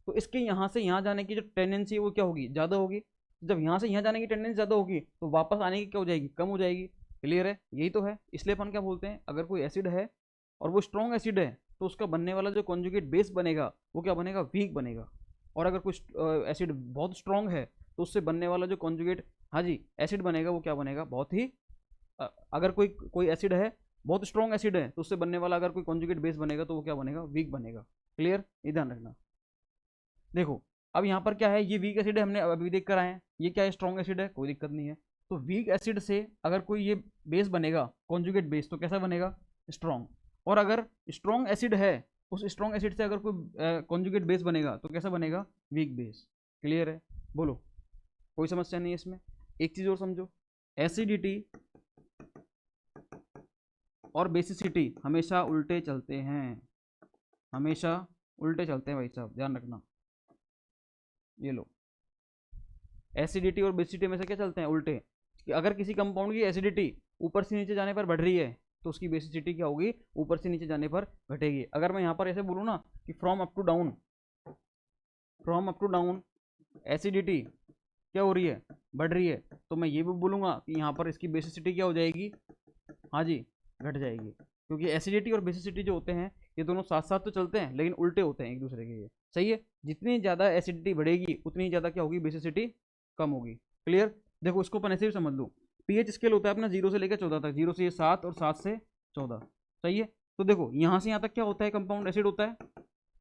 तो इसके यहाँ से यहाँ जाने की जो टेंडेंसी है वो क्या होगी, ज़्यादा होगी। जब यहाँ से यहाँ जाने की टेंडेंसी ज़्यादा होगी तो वापस आने की क्या हो जाएगी, कम हो जाएगी। क्लियर है? यही तो है। इसलिए अपन क्या बोलते हैं, अगर कोई एसिड है और वो स्ट्रॉन्ग एसिड है तो उसका बनने वाला जो कॉन्जुगेट बेस बनेगा वो क्या बनेगा, वीक बनेगा। और अगर कोई एसिड बहुत स्ट्रॉन्ग है तो उससे बनने वाला जो कॉन्जुगेट, हाँ जी, एसिड बनेगा वो क्या बनेगा, बहुत ही अगर कोई कोई एसिड है, बहुत स्ट्रॉन्ग एसिड है, तो उससे बनने वाला अगर कोई कॉन्जुगेट बेस बनेगा तो वो क्या बनेगा, वीक बनेगा। क्लियर? ये ध्यान रखना। देखो अब यहाँ पर क्या है, ये वीक एसिड है, हमने अभी देख कर आए हैं। ये क्या है, स्ट्रॉन्ग एसिड है, कोई दिक्कत नहीं है। तो वीक एसिड से अगर कोई ये बेस बनेगा कॉन्जुगेट बेस तो कैसा बनेगा, स्ट्रॉन्ग। और अगर स्ट्रॉन्ग एसिड है, उस स्ट्रॉन्ग एसिड से अगर कोई कॉन्जुगेट बेस बनेगा तो कैसा बनेगा, वीक बेस। क्लियर है? बोलो, कोई समस्या नहीं है इसमें। एक चीज और समझो, एसिडिटी और बेसिसिटी हमेशा उल्टे चलते हैं, हमेशा उल्टे चलते हैं भाई साहब, ध्यान रखना। ये लो, एसिडिटी और बेसिसिटी में से क्या चलते हैं, उल्टे। कि अगर किसी कंपाउंड की एसिडिटी ऊपर से नीचे जाने पर बढ़ रही है तो उसकी बेसिसिटी क्या होगी, ऊपर से नीचे जाने पर घटेगी। अगर मैं यहाँ पर ऐसे बोलूँ ना कि from up to down, from up to down acidity क्या हो रही है, बढ़ रही है, तो मैं ये भी बोलूँगा कि यहाँ पर इसकी बेसिसिटी क्या हो जाएगी, हाँ जी, घट जाएगी। क्योंकि एसिडिटी और बेसिसिटी जो होते हैं ये दोनों साथ साथ तो चलते हैं लेकिन उल्टे होते हैं एक दूसरे के। ये सही है? जितनी ज़्यादा एसिडिटी बढ़ेगी उतनी ज़्यादा क्या होगी, बेसिसिटी कम होगी। क्लियर? देखो इसको अपन ऐसे भी समझ लो, पीएच स्केल होता है अपना 0 से लेकर 14 तक, 0 से 7 और 7 से 14। सही है? तो देखो यहाँ से यहाँ तक क्या होता है, कंपाउंड एसिड होता है,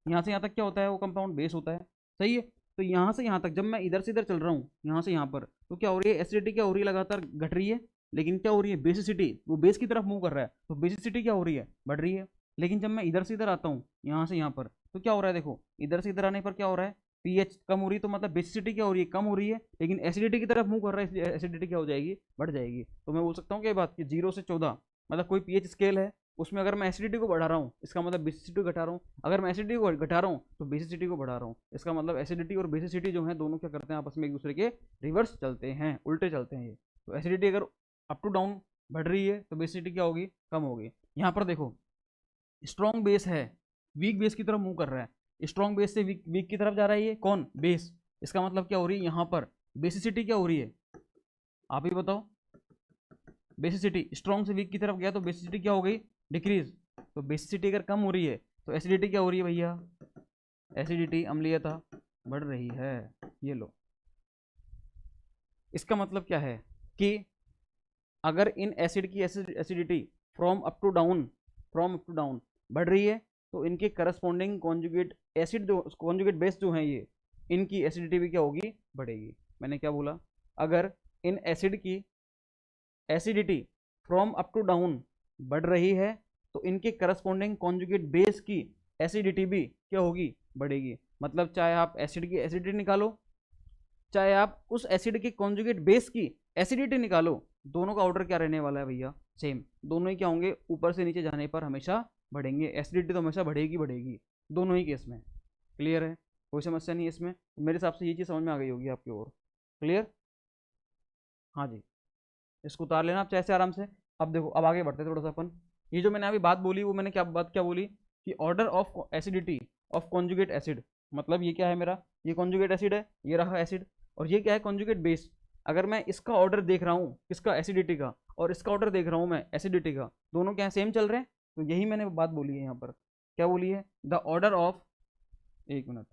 यहाँ से यहाँ तक क्या होता है, वो कंपाउंड बेस होता है। सही है? तो यहाँ से यहाँ तक जब मैं इधर से इधर चल रहा हूँ, यहाँ से यहाँ पर, तो क्या हो रही है, एसिडिटी क्या हो रही है, लगातार घट रही है। लेकिन क्या हो रही है, बेसिसिटी, वो बेस की तरफ मूव कर रहा है तो बेसिसिटी क्या हो रही है, बढ़ रही है। लेकिन जब मैं इधर से इधर आता हूँ, यहाँ से यहाँ पर, तो क्या हो रहा है, देखो इधर से इधर आने पर क्या हो रहा है, पीएच कम हो रही है, तो मतलब बेसिसिटी क्या हो रही है, कम हो रही है। लेकिन एसिडिटी की तरफ मूव कर रहा है इसलिए एसिडिटी क्या हो जाएगी, बढ़ जाएगी। तो मैं बोल सकता हूँ क्या बात कि 0 से 14 मतलब कोई पीएच स्केल है, उसमें अगर मैं एसिडिटी को बढ़ा रहा हूँ इसका मतलब बेसिसिटी को घटा रहा हूँ, अगर मैं एसिडिटी को घटा रहा हूँ तो बेसिसिटी को बढ़ा रहा हूँ। इसका मतलब एसिडिटी और बेसिसिटी जो है दोनों क्या करते हैं, आपस में एक दूसरे के रिवर्स चलते हैं, उल्टे चलते हैं ये। तो एसिडिटी अगर अप टू डाउन बढ़ रही है तो बेसिसिटी क्या होगी, कम होगी। यहाँ पर देखो स्ट्रॉन्ग बेस है, वीक बेस की तरफ मूव कर रहा है, स्ट्रॉन्ग बेस से वीक की तरफ जा रहा है ये कौन, बेस। इसका मतलब क्या हो रही है, यहाँ पर बेसिसिटी क्या हो रही है, आप ही बताओ। बेसिसिटी स्ट्रॉन्ग से वीक की तरफ गया तो बेसिसिटी क्या हो गई, डिक्रीज। तो बेसिसिटी अगर कम हो रही है तो एसिडिटी क्या हो रही है भैया, एसिडिटी अम्लीयता बढ़ रही है। ये लो, इसका मतलब क्या है कि अगर इन एसिड की acidity from up to down, from up to down बढ़ रही है तो इनके करस्पॉन्डिंग कॉन्जुगेट एसिड जो कॉन्जुगेट बेस जो है ये, इनकी एसिडिटी भी क्या होगी, बढ़ेगी। मैंने क्या बोला, अगर इन एसिड की acidity from up to down बढ़ रही है तो इनके करस्पॉन्डिंग कॉन्जुगेट बेस की एसिडिटी भी क्या होगी, बढ़ेगी। मतलब चाहे आप एसिड की एसिडिटी निकालो, चाहे आप उस एसिड के कॉन्जुगेट बेस की एसिडिटी निकालो, दोनों का ऑर्डर क्या रहने वाला है भैया, सेम। दोनों ही क्या होंगे, ऊपर से नीचे जाने पर हमेशा बढ़ेंगे। एसिडिटी तो हमेशा बढ़ेगी बढ़ेगी दोनों ही केस में। क्लियर है? कोई समस्या नहीं है इसमें। मेरे हिसाब से ये चीज़ समझ में आ गई होगी आपकी ओर। क्लियर? हाँ जी, इसको उतार लेना आप चाहे से आराम से। अब देखो, अब आगे बढ़ते थोड़ा सा अपन। ये जो मैंने अभी बात बोली वो मैंने क्या बात क्या बोली कि order of acidity of conjugate acid, मतलब ये क्या है मेरा, ये कॉन्जुगेट एसिड है, ये रहा एसिड, और ये क्या है, कॉन्जुगेट बेस। अगर मैं इसका ऑर्डर देख रहा हूँ किसका, एसिडिटी का, और इसका ऑर्डर देख रहा हूँ मैं एसिडिटी का, दोनों क्या है, सेम चल रहे हैं। तो यही मैंने बात बोली है यहाँ पर, क्या बोली है, द ऑर्डर ऑफ, एक minute,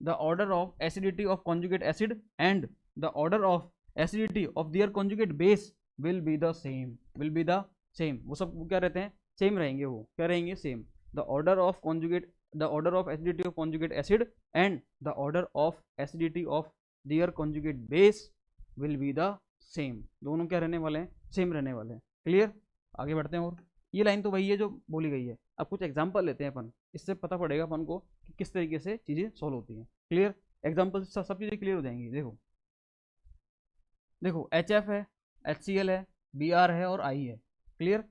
the order of acidity of conjugate acid and the order of acidity of their conjugate base will be the same, will be the same. वो सब क्या रहते हैं, सेम रहेंगे। वो क्या रहेंगे, same. The order of conjugate, the order of acidity of conjugate acid and the order of acidity of their conjugate base will be the same. दोनों क्या रहने वाले हैं, सेम रहने वाले हैं। क्लियर? आगे बढ़ते हैं। और ये लाइन तो वही है जो बोली गई है। अब कुछ एग्जाम्पल लेते हैं अपन, इससे पता पड़ेगा अपन को कि किस तरीके से चीज़ें सॉल्व होती हैं। क्लियर? एग्जाम्पल से सब चीज़ें क्लियर हो जाएंगी। देखो देखो, HF है, HCl है, Br है और I है। क्लियर?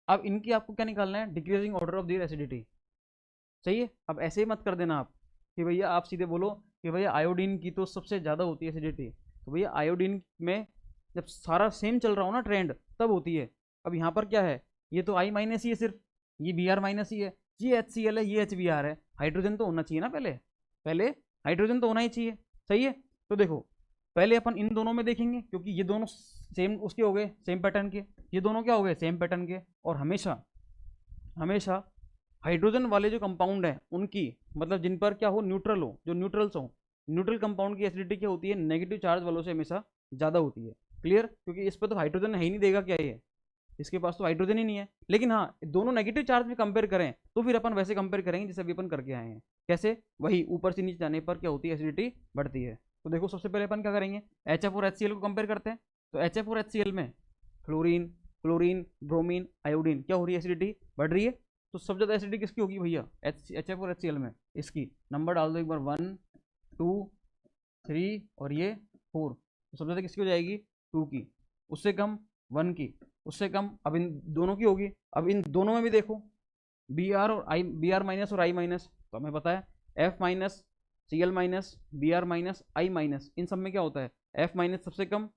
अब इनकी आपको क्या निकालना है, decreasing order of their acidity. सही है? अब ऐसे ही मत कर देना आप कि भैया, आप सीधे बोलो कि भैया आयोडीन की तो सबसे ज़्यादा होती है एसिडिटी, तो तो भैया आयोडीन में जब सारा सेम चल रहा हो ना ट्रेंड तब होती है। अब यहाँ पर क्या है, ये तो आई माइनस ही है सिर्फ, ये बी आर माइनस ही है, ये एच सी एल है, ये एच बी आर है, हाइड्रोजन तो होना चाहिए ना, पहले पहले हाइड्रोजन तो होना ही चाहिए। सही है, तो देखो पहले अपन इन दोनों में देखेंगे क्योंकि ये दोनों सेम उसके हो गए, सेम पैटर्न के, ये दोनों क्या हो गए, सेम पैटर्न के। और हमेशा हमेशा हाइड्रोजन वाले जो कंपाउंड हैं उनकी, मतलब जिन पर क्या हो, न्यूट्रल हो, जो न्यूट्रल्स हो, न्यूट्रल कंपाउंड की एसिडिटी क्या होती है, नेगेटिव चार्ज वालों से हमेशा ज़्यादा होती है। क्लियर, क्योंकि इस पर तो हाइड्रोजन है ही नहीं, देगा क्या ये, इसके पास तो हाइड्रोजन ही नहीं है। लेकिन हाँ, दोनों नेगेटिव चार्ज में कंपेयर करें तो फिर अपन वैसे कंपेयर करेंगे जैसे अभी अपन करके आए हैं। कैसे, वही ऊपर से नीचे जाने पर क्या होती है, एसिडिटी बढ़ती है। तो देखो सबसे पहले अपन क्या करेंगे, HF और HCl को कंपेयर करते हैं। तो HF और HCl में फ्लोरीन, क्लोरीन, ब्रोमीन, आयोडीन, क्या हो रही है, एसिडिटी बढ़ रही है। तो सबसे ज़्यादा एसिडिटी किसकी होगी भैया, HF और HCl में। इसकी नंबर डाल दो एक बार, 1 2 3 और ये 4। तो सबसे ज़्यादा किसकी हो जाएगी, 2 की, उससे कम 1 की, उससे कम अब इन दोनों की होगी। अब इन दोनों में भी देखो बी आर और आई, बी आर माइनस और आई माइनस, तो हमें पता है F minus, C L minus, B R minus, I minus, इन सब में क्या होता है, एफ माइनस सबसे कम,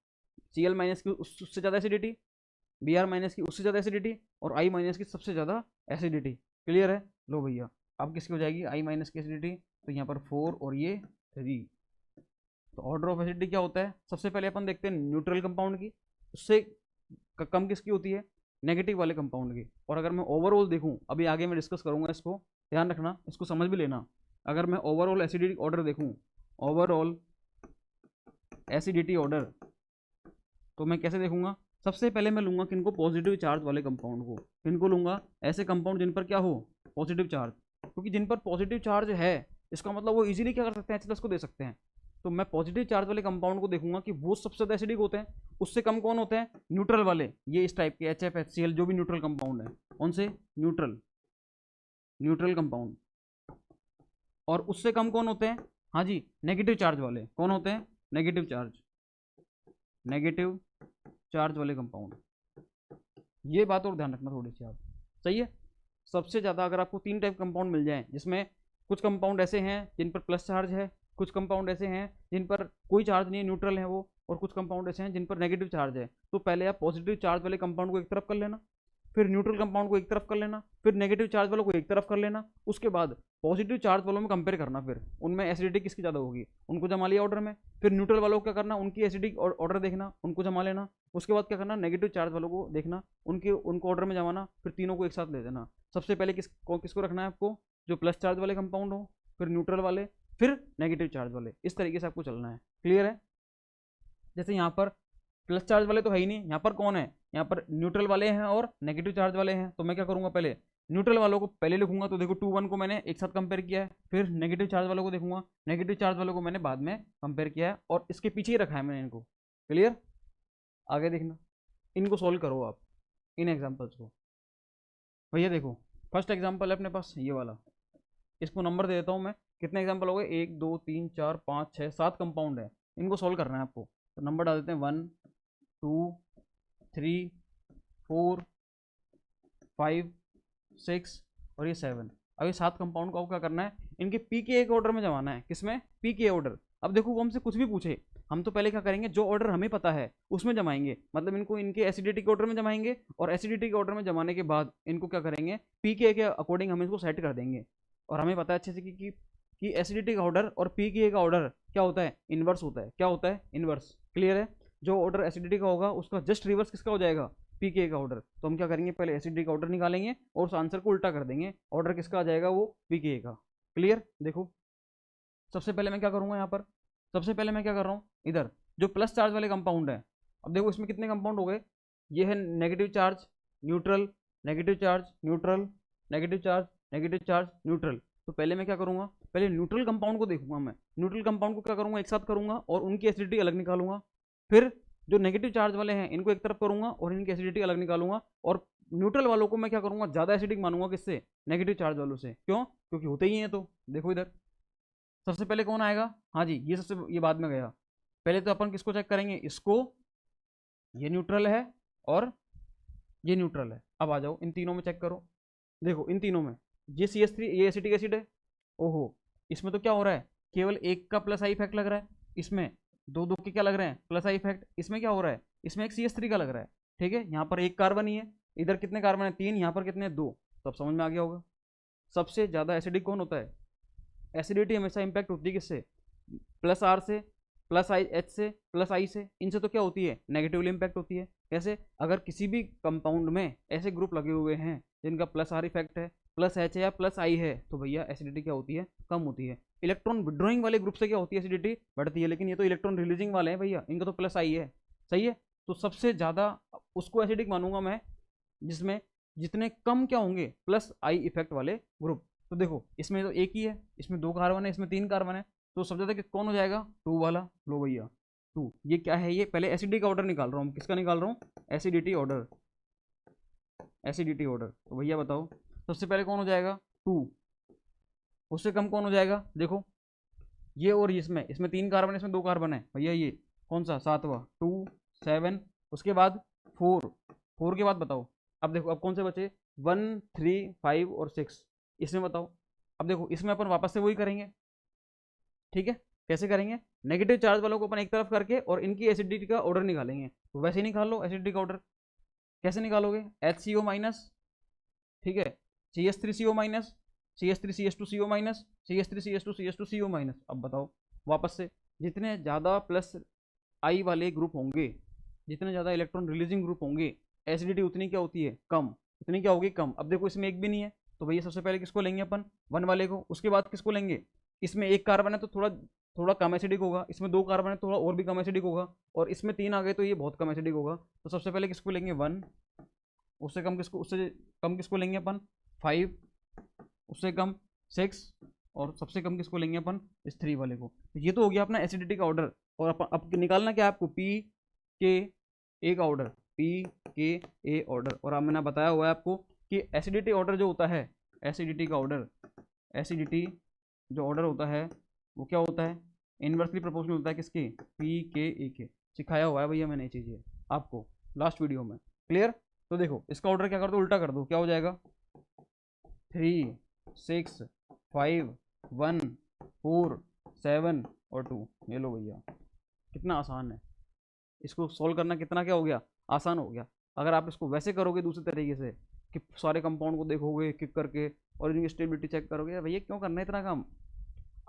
सी एल माइनस की उससे ज़्यादा एसिडिटी, बी आर माइनस की उससे ज़्यादा एसिडिटी, और आई माइनस की सबसे ज़्यादा एसिडिटी। क्लियर है, लो भैया अब किसकी हो जाएगी, आई माइनस की एसिडिटी, तो यहाँ पर 4 और ये 3। तो ऑर्डर ऑफ एसिडिटी क्या होता है, सबसे पहले अपन देखते हैं न्यूट्रल कंपाउंड की, उससे कम किसकी होती है, नेगेटिव वाले कंपाउंड की। और अगर मैं ओवरऑल देखूं, अभी आगे मैं डिस्कस करूंगा, इसको ध्यान रखना, इसको समझ भी लेना। अगर मैं ओवरऑल एसिडिटी ऑर्डर देखूं, ओवरऑल एसिडिटी ऑर्डर, तो मैं कैसे देखूंगा, सबसे पहले मैं लूंगा किनको, पॉजिटिव चार्ज वाले कंपाउंड को। किनको लूंगा, ऐसे कंपाउंड जिन पर क्या हो, पॉजिटिव चार्ज, क्योंकि जिन पर पॉजिटिव चार्ज है इसका मतलब वो इजीली क्या कर सकते हैं, H+ को दे सकते हैं। तो मैं पॉजिटिव चार्ज वाले कंपाउंड को देखूंगा कि वो सबसे ज़्यादा एसिडिक होते हैं, उससे कम कौन होते हैं, न्यूट्रल वाले, ये इस टाइप के HF HCl जो भी न्यूट्रल कंपाउंड है, कौन से, न्यूट्रल, न्यूट्रल कंपाउंड। और उससे कम कौन होते हैं, हाँ जी, नेगेटिव चार्ज वाले, कौन होते हैं, नेगेटिव चार्ज, नेगेटिव चार्ज वाले कंपाउंड। ये बात और ध्यान रखना थोड़ी सी आप, सही है। सबसे ज़्यादा अगर आपको 3 टाइप कंपाउंड मिल जाए, जिसमें कुछ कंपाउंड ऐसे हैं जिन पर प्लस चार्ज है, कुछ कंपाउंड ऐसे हैं जिन पर कोई चार्ज नहीं है, न्यूट्रल है वो, और कुछ कंपाउंड ऐसे हैं जिन पर नेगेटिव चार्ज है, तो पहले आप पॉजिटिव चार्ज वाले कंपाउंड को एक तरफ कर लेना, फिर न्यूट्रल कंपाउंड को एक तरफ कर लेना, फिर नेगेटिव चार्ज वालों को एक तरफ कर लेना, उसके बाद पॉजिटिव चार्ज वालों में कंपेयर करना, फिर उनमें एसिडिटी किसकी ज़्यादा होगी, उनको जमा लिया ऑर्डर में। फिर न्यूट्रल वालों को क्या करना, उनकी एसिडिक ऑर्डर देखना, उनको जमा लेना। उसके बाद क्या करना, नेगेटिव चार्ज वालों को देखना, उनको ऑर्डर में जमाना, फिर तीनों को एक साथ ले देना। सबसे पहले किसको रखना है आपको, जो प्लस चार्ज वाले कंपाउंड हो, फिर न्यूट्रल वाले, फिर नेगेटिव चार्ज वाले, इस तरीके से आपको चलना है। क्लियर है, जैसे यहाँ पर प्लस चार्ज वाले तो है ही नहीं, यहाँ पर कौन है, यहाँ पर न्यूट्रल वाले हैं और नेगेटिव चार्ज वाले हैं। तो मैं क्या करूँगा, पहले न्यूट्रल वालों को पहले लिखूंगा, तो देखो 2 1 को मैंने एक साथ कंपेयर किया है, फिर नेगेटिव चार्ज वालों को देखूंगा, नेगेटिव चार्ज वालों को मैंने बाद में कंपेयर किया है, और इसके पीछे ही रखा है मैंने इनको। क्लियर, आगे देखना, इनको सोल्व करो आप, इन एग्जाम्पल्स को। भैया देखो फर्स्ट एग्जाम्पल है अपने पास ये वाला, इसको नंबर दे देता हूँ मैं, कितने एग्जाम्पल हो गए, 1 2 3 4 5 6 7 कंपाउंड है, इनको सोल्व करना है आपको। तो नंबर डाल देते हैं 1 2 3 4 5 6 और ये 7। अब ये 7 कंपाउंड को आपको क्या करना है, इनके pKa के ऑर्डर में जमाना है, किसमें, pKa ऑर्डर। अब देखो वो हमसे कुछ भी पूछे, हम तो पहले क्या करेंगे, जो ऑर्डर हमें पता है उसमें जमाएंगे, मतलब इनको इनके एसिडिटी के ऑर्डर में जमाएंगे, और एसिडिटी के ऑर्डर में जमाने के बाद इनको क्या करेंगे, pKa के अकॉर्डिंग हम इसको सेट कर देंगे। और हमें पता है अच्छे से कि एसिडिटी का ऑर्डर और pKa का ऑर्डर क्या होता है, इनवर्स होता है। क्या होता है, इनवर्स। क्लियर है, जो ऑर्डर एसिडिटी का होगा उसका जस्ट रिवर्स किसका हो जाएगा, pKa का ऑर्डर। तो हम क्या करेंगे, पहले एसिडिटी का ऑर्डर निकालेंगे और उस आंसर को उल्टा कर देंगे, ऑर्डर किसका आ जाएगा, वो pKa का। क्लियर, देखो सबसे पहले मैं क्या करूँगा, यहाँ पर सबसे पहले मैं क्या कर रहा हूँ, इधर जो प्लस चार्ज वाले कंपाउंड है, अब देखो इसमें कितने कंपाउंड हो गए, ये है negative charge neutral, negative charge neutral, negative charge, negative charge neutral. तो पहले मैं क्या करूँगा, पहले न्यूट्रल कंपाउंड को देखूंगा मैं, न्यूट्रल कंपाउंड को क्या करूँगा, एक साथ करूँगा और उनकी एसिडिटी अलग निकालूंगा। फिर जो नेगेटिव चार्ज वाले हैं इनको एक तरफ करूँगा और इनकी एसिडिटी अलग निकालूंगा, और न्यूट्रल वालों को मैं क्या करूँगा, ज़्यादा एसिडिक मानूंगा, किससे, नेगेटिव चार्ज वालों से। क्यों, क्योंकि होते ही हैं। तो देखो इधर सबसे पहले कौन आएगा, हाँ जी ये बाद में गया। पहले तो अपन किसको चेक करेंगे, इसको, ये न्यूट्रल है और ये न्यूट्रल है। अब आ जाओ इन तीनों में चेक करो, देखो इन तीनों में ये CH3 ये एसिटिक एसिड है, ओहो इसमें तो क्या हो रहा है, केवल एक का प्लस आई इफेक्ट लग रहा है, इसमें दो दो के क्या लग रहे हैं, प्लस आई इफेक्ट। इसमें क्या हो रहा है, इसमें एक CH3 का लग रहा है, ठीक है। यहाँ पर एक कार्बन ही है, इधर कितने कार्बन है, 3, यहाँ पर कितने, 2। तो अब समझ में आ गया होगा सबसे ज़्यादा एसिडिक कौन होता है। एसिडिटी हमेशा इंपैक्ट होती है किससे, प्लस आर से, प्लस आई एच से, प्लस आई से। इनसे तो क्या होती है, नेगेटिवली इंपैक्ट होती है। कैसे, अगर किसी भी कंपाउंड में ऐसे ग्रुप लगे हुए हैं जिनका प्लस आर इफेक्ट है, प्लस एच है या प्लस आई है, तो भैया एसिडिटी क्या होती है, कम होती है। इलेक्ट्रॉन विड्रॉइंग वाले ग्रुप से क्या होती है, एसिडिटी बढ़ती है। लेकिन ये तो इलेक्ट्रॉन रिलीजिंग वाले हैं भैया, इनका तो प्लस आई है, सही है। तो सबसे ज़्यादा उसको एसिडिक मानूंगा मैं जिसमें जितने कम क्या होंगे, प्लस आई इफेक्ट वाले ग्रुप। तो देखो इसमें तो एक ही है, इसमें 2 कार्बन है, इसमें 3 कार्बन है, तो सबसे ज़्यादा कौन हो जाएगा, 2 वाला। लो भैया 2, ये क्या है, ये पहले एसिडिटी का ऑर्डर निकाल रहा हूँ, किसका निकाल रहा हूँ, एसिडिटी ऑर्डर, एसिडिटी ऑर्डर। तो भैया बताओ सबसे पहले कौन हो जाएगा, 2। उससे कम कौन हो जाएगा, देखो ये और इसमें, इसमें 3 कार्बन है, इसमें 2 कार्बन है भैया, ये कौन सा, 7वां, 2 7। उसके बाद 4, 4 के बाद बताओ, अब देखो अब कौन से बचे, 1 3 5 और 6। इसमें बताओ, अब देखो इसमें अपन वापस से वही करेंगे, ठीक है। कैसे करेंगे, नेगेटिव चार्ज वालों को अपन एक तरफ करके और इनकी एसिडिटी का ऑर्डर निकालेंगे। तो वैसे ही निकाल लो एसिडिटी का ऑर्डर। कैसे निकालोगे, HCO माइनस, ठीक है, CH3CO minus, CH3CH2CO minus, CH3CH2CH2CO minus. अब बताओ वापस से, जितने ज़्यादा प्लस आई वाले ग्रुप होंगे, जितने ज़्यादा इलेक्ट्रॉन रिलीजिंग ग्रुप होंगे, एसिडिटी उतनी क्या होती है, कम। इतनी क्या होगी, कम। अब देखो इसमें एक भी नहीं है, तो भैया सबसे पहले किसको लेंगे अपन, 1 वाले को। उसके बाद किसको लेंगे, इसमें 1 कार्बन है तो थोड़ा थोड़ा कम एसिडिक होगा, इसमें 2 कार्बन है तो थोड़ा और भी कम एसिडिक होगा, और इसमें 3 आ गए तो ये बहुत कम एसिडिक होगा। तो सबसे पहले किसको लेंगे, 1। उससे कम किसको, उससे कम किसको लेंगे अपन, 5। उससे कम 6, और सबसे कम किसको लेंगे अपन, इस 3 वाले को। तो ये तो हो गया अपना एसिडिटी का ऑर्डर। और अपन अब निकालना क्या है आपको, PKA का ऑर्डर, PKA ऑर्डर। और अब मैंने बताया हुआ है आपको कि एसिडिटी ऑर्डर जो होता है, एसिडिटी का ऑर्डर, एसिडिटी जो ऑर्डर होता है वो क्या होता है, इनवर्सली प्रोपोर्शनल होता है किसके, PKA के। सिखाया हुआ है भैया मैंने ये चीज़ें आपको लास्ट वीडियो में, क्लियर। तो देखो इसका ऑर्डर क्या कर दो, उल्टा कर दो, क्या हो जाएगा, 3 6 5 1 4 7 और 2। ये लो भैया, कितना आसान है, इसको सोल्व करना कितना क्या हो गया, आसान हो गया। अगर आप इसको वैसे करोगे दूसरे तरीके से कि सारे कंपाउंड को देखोगे किक करके और इनकी स्टेबिलिटी चेक करोगे, भैया क्यों करना है इतना काम,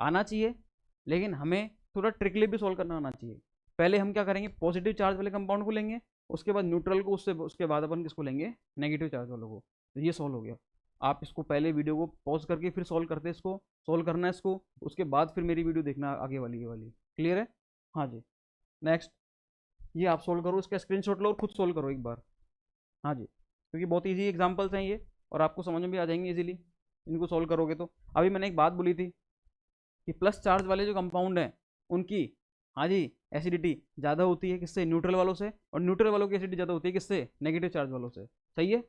आना चाहिए। लेकिन हमें थोड़ा ट्रिकली भी सोल्व करना आना चाहिए। पहले हम क्या करेंगे, पॉजिटिव चार्ज वाले कंपाउंड को लेंगे, उसके बाद न्यूट्रल को, उसके बाद अपन किसको लेंगे, नेगेटिव चार्ज वालों को। तो ये सोल्व हो गया। आप इसको पहले वीडियो को पॉज करके फिर सोल्व करते, इसको सोल्व करना है इसको, उसके बाद फिर मेरी वीडियो देखना आगे वाली, ये वाली, क्लियर है। हाँ जी, नेक्स्ट ये आप सोल्व करो, इसका स्क्रीनशॉट लो और खुद सोल्व करो एक बार। हाँ जी, क्योंकि बहुत ईजी एग्जांपल्स हैं ये, और आपको समझ में भी आ जाएंगे इजीली, इनको सोल्व करोगे तो। अभी मैंने एक बात बोली थी कि प्लस चार्ज वाले जो कंपाउंड हैं उनकी, हाँ जी, एसिडिटी ज़्यादा होती है किससे, न्यूट्रल वालों से, और न्यूट्रल वालों की एसिडिटी ज़्यादा होती है किससे, नेगेटिव चार्ज वालों से, सही है।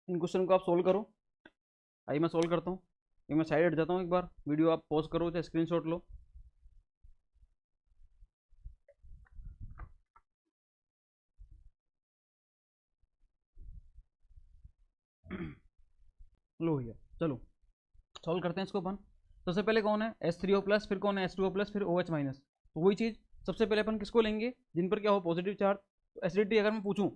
इन क्वेश्चन को आप सोल्व करो। आइए मैं सोल्व करता हूँ, ये मैं साइड हट जाता हूँ एक बार, वीडियो आप पॉज करो चाहे स्क्रीनशॉट लो। लो भैया चलो सॉल्व करते हैं इसको अपन। सबसे पहले कौन है, H3O प्लस, फिर कौन है, H2O प्लस, फिर OH माइनस। तो वही चीज़ सबसे पहले अपन किसको लेंगे, जिन पर क्या हो, पॉजिटिव चार्ज। तो एसिडिटी अगर मैं पूछूं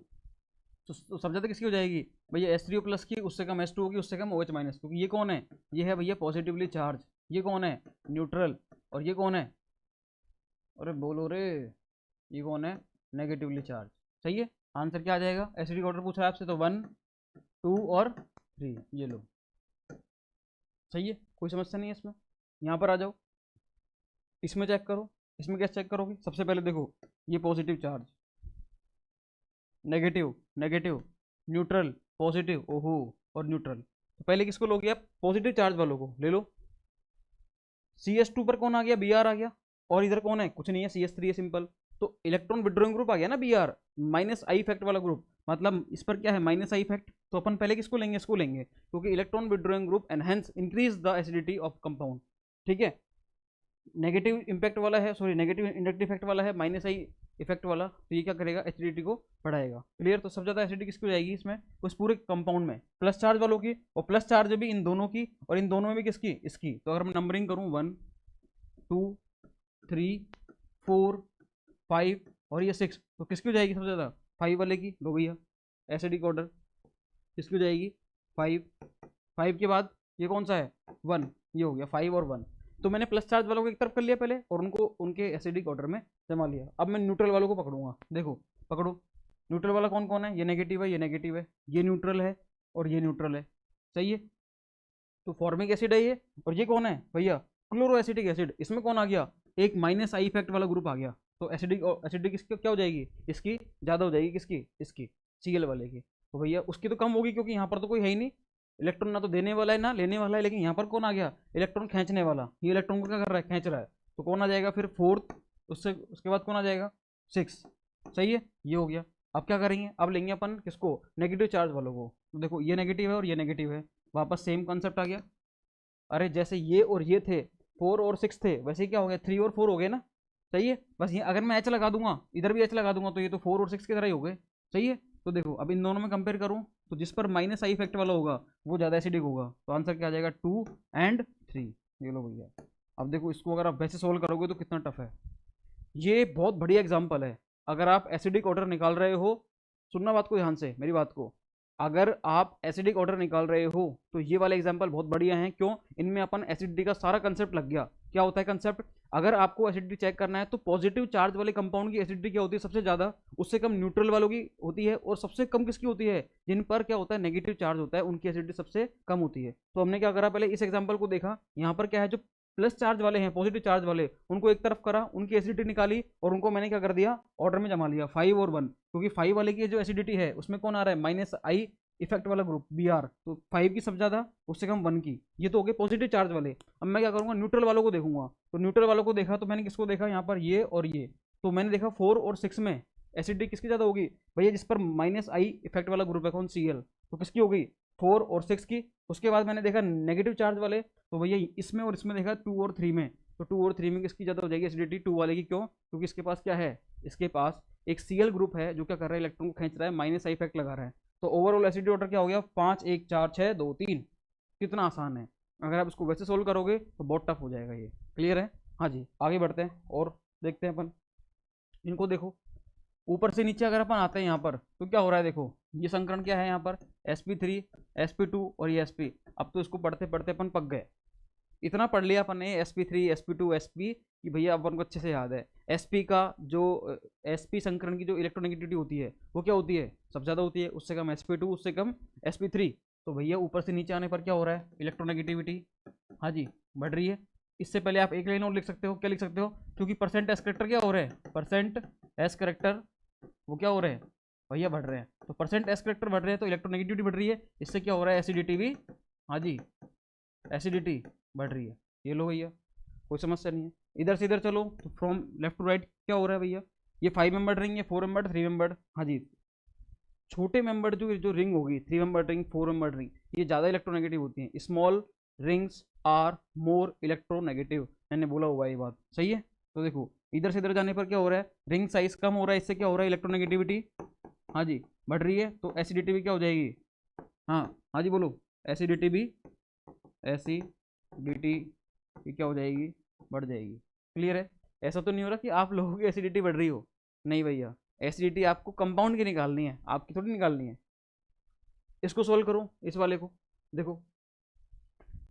तो सब ज़्यादा किसकी हो जाएगी भैया, H3O प्लस की, उससे कम H2O की, उससे कम OH माइनस। क्योंकि ये कौन है, ये है भैया पॉजिटिवली चार्ज, ये कौन है, न्यूट्रल, और ये कौन है, अरे बोलो रे, ये कौन है, नेगेटिवली चार्ज। सही है, आंसर क्या आ जाएगा, एसिडिक ऑर्डर पूछा है आपसे तो 1 2 और 3, ये लो, सही है, कोई समस्या नहीं है इसमें। यहाँ पर आ जाओ, इसमें चेक करो, इसमें कैसे चेक करोगे, सबसे पहले देखो ये positive charge, negative negative, neutral, positive, ओहो, और न्यूट्रल। तो पहले किसको लोगे आप, पॉजिटिव चार्ज वालों को ले लो। CH2 पर कौन आ गया, Br आ गया, और इधर कौन है, कुछ नहीं है, CH3 है सिंपल। तो इलेक्ट्रॉन विड्रॉइंग ग्रुप आ गया ना Br, माइनस आई इफेक्ट वाला ग्रुप, मतलब इस पर क्या है माइनस आई इफेक्ट, तो अपन पहले किसको लेंगे, इसको लेंगे, क्योंकि electron withdrawing group enhance increase the acidity of compound. ठीक है, नेगेटिव इंपैक्ट वाला है, सॉरी नेगेटिव इंडक्टिव इफेक्ट वाला है माइनस आई इफेक्ट वाला, तो ये क्या करेगा एसिडिटी को बढ़ाएगा। क्लियर, तो सबसे ज्यादा एसिडिटी किसकी हो जाएगी इसमें, उस पूरे कंपाउंड में प्लस चार्ज वालों की, और प्लस चार्ज भी इन दोनों की, और इन दोनों में भी किसकी, इसकी। तो अगर मैं नंबरिंग करूँ 1 2 3 4 5 और ये 6, तो किसकी हो जाएगी सबसे ज़्यादा, 5 वाले की। लो भैया एसिडिक ऑर्डर किसकी हो जाएगी, 5। 5 के बाद ये कौन सा है 1, ये हो गया 5 और 1। तो मैंने प्लस चार्ज वालों को एक तरफ कर लिया पहले, और उनको उनके एसिडिक ऑर्डर में जमा लिया। अब मैं न्यूट्रल वालों को पकड़ूंगा, देखो पकड़ो, न्यूट्रल वाला कौन कौन है, ये नेगेटिव है, ये नेगेटिव है, ये न्यूट्रल है, और ये न्यूट्रल है। सही है, तो फॉर्मिक एसिड है ये, और ये कौन है भैया, क्लोरो एसिटिक एसिड। इसमें कौन आ गया, एक माइनस आई इफेक्ट वाला ग्रुप आ गया। तो एसिडिक एसिडिक इसकी क्या हो जाएगी, इसकी ज़्यादा हो जाएगी, किसकी, इसकी Cl वाले की। तो भैया उसकी तो कम होगी, क्योंकि यहाँ पर तो कोई है ही नहीं, इलेक्ट्रॉन ना तो देने वाला है ना लेने वाला है, लेकिन यहाँ पर कौन आ गया, इलेक्ट्रॉन खींचने वाला। ये इलेक्ट्रॉन को क्या कर रहा है, खींच रहा है, तो कौन आ जाएगा फिर 4th, उससे उसके बाद कौन आ जाएगा 6। सही है, ये हो गया। अब क्या करेंगे, अब लेंगे अपन किसको, नेगेटिव चार्ज वालों को। तो देखो ये नेगेटिव है और ये नेगेटिव है, वापस सेम कॉन्सेप्ट आ गया। अरे जैसे ये और ये थे 4 और 6 थे, वैसे ही क्या हो गया 3 और 4 हो गए ना। सही है, बस ये अगर मैं एच लगा दूंगा, इधर भी एच लगा दूंगा, तो ये तो 4 और 6 की तरह ही हो गए। सही है, तो देखो अब इन दोनों में कंपेयर करूं, तो जिस पर माइनस आई इफेक्ट वाला होगा वो ज़्यादा एसिडिक होगा, तो आंसर क्या आ जाएगा 2 एंड 3। ये लो भैया, अब देखो इसको अगर आप वैसे सोल्व करोगे तो कितना टफ है। ये बहुत बढ़िया एग्जाम्पल है। अगर आप एसिडिक ऑर्डर निकाल रहे हो, सुनना बात को ध्यान से, मेरी बात को, अगर आप एसिडिक ऑर्डर निकाल रहे हो तो ये वाले एग्जाम्पल बहुत बढ़िया हैं। क्यों, इनमें अपन एसिडिटी का सारा कंसेप्ट लग गया। क्या होता है कंसेप्ट, अगर आपको एसिडिटी चेक करना है तो पॉजिटिव चार्ज वाले कंपाउंड की एसिडिटी क्या होती है सबसे ज़्यादा, उससे कम न्यूट्रल वालों की होती है, और सबसे कम किसकी होती है, जिन पर क्या होता है नेगेटिव चार्ज होता है, उनकी एसिडिटी सबसे कम होती है। तो हमने क्या करा, पहले इस एग्जाम्पल को देखा, यहाँ पर क्या है, जो प्लस चार्ज वाले हैं, पॉजिटिव चार्ज वाले, उनको एक तरफ करा, उनकी एसिडिटी निकाली, और उनको मैंने क्या कर दिया, ऑर्डर में जमा लिया 5 और 1, क्योंकि 5 वाले की जो एसिडिटी है उसमें कौन आ रहा है, माइनस आई इफेक्ट वाला ग्रुप Br, तो 5 की सबसे ज़्यादा, उससे कम 1 की। ये तो हो गए पॉजिटिव चार्ज वाले। अब मैं क्या करूँगा, न्यूट्रल वालों को देखूंगा। तो न्यूट्रल वालों को देखा तो मैंने किसको देखा, यहाँ पर ये और ये, तो मैंने देखा 4 और 6 में एसिडिटी किसकी ज़्यादा होगी भैया, जिस पर माइनस आई इफेक्ट वाला ग्रुप है, कौन Cl, तो किसकी हो गई 4 और 6 की। उसके बाद मैंने देखा नेगेटिव चार्ज वाले, तो भैया इसमें और इसमें देखा 2 और 3 में, तो 2 और 3 में किसकी ज़्यादा हो जाएगी एसिडिटी, 2 वाले की। क्यों, क्योंकि इसके पास क्या है, इसके पास एक Cl ग्रुप है जो क्या कर रहा है, इलेक्ट्रॉन को खींच रहा है, माइनस आई इफेक्ट लगा रहा है। तो ओवरऑल एसिडिटी ऑर्डर क्या हो गया, 5 1 4 6 2 3। कितना आसान है, अगर आप इसको वैसे सोल्व करोगे तो बहुत टफ हो जाएगा ये। क्लियर है, हाँ जी आगे बढ़ते हैं और देखते हैं अपन इनको। देखो ऊपर से नीचे अगर अपन आते हैं यहाँ पर, तो क्या हो रहा है, देखो ये संकरण क्या है यहाँ पर, sp3 sp2 और ये sp। अब तो इसको पढ़ते पढ़ते अपन पक गए, इतना पढ़ लिया अपन ने sp3 sp2 sp कि भैया अपन को अच्छे से याद है। sp का जो sp संकरण की जो इलेक्ट्रोनेगेटिविटी होती है वो क्या होती है, सबसे ज़्यादा होती है, उससे कम sp2, उससे कम sp3। तो भैया ऊपर से नीचे आने पर क्या हो रहा है, इलेक्ट्रोनेगेटिविटी हाँ जी बढ़ रही है। इससे पहले आप एक लाइन और लिख सकते हो, क्या लिख सकते हो, क्योंकि परसेंट एस करेक्टर क्या हो रहे हैं, परसेंट एस करेक्टर वो क्या हो रहे हैं भैया बढ़ रहे हैं। तो परसेंट एस करेक्टर बढ़ रहे हैं तो इलेक्ट्रोनेगेटिविटी बढ़ रही है, इससे क्या हो रहा है एसिडिटी भी, हाँ जी एसिडिटी बढ़ रही है। ये लो भैया कोई समस्या नहीं है। इधर से इधर चलो तो फ्रॉम लेफ्ट टू राइट क्या हो रहा है भैया, ये 5 मेंबर रिंग है, 4 मेंबर 3 मेंबर, हाँ जी छोटे मेंबर जो जो रिंग होगी 3 मेंबर रिंग 4 मेंबर रिंग, ये ज़्यादा इलेक्ट्रोनेगेटिव होती हैं। Small rings are more electronegative, मैंने बोला हुआ है ये बात सही है। तो देखो इधर से इधर जाने पर क्या हो रहा है, रिंग साइज कम हो रहा है, इससे क्या हो रहा है इलेक्ट्रोनेगेटिविटी हाँ जी बढ़ रही है। तो एसिडिटी भी क्या हो जाएगी, हाँ हाँ जी बोलो, एसिडिटी भी, एसिडिटी भी क्या हो जाएगी, बढ़ जाएगी। क्लियर है, ऐसा तो नहीं हो रहा कि आप लोगों की एसिडिटी बढ़ रही हो, नहीं भैया एसिडिटी आपको कंपाउंड की निकालनी है, आपकी थोड़ी निकालनी है। इसको सोल्व करो, इस वाले को देखो,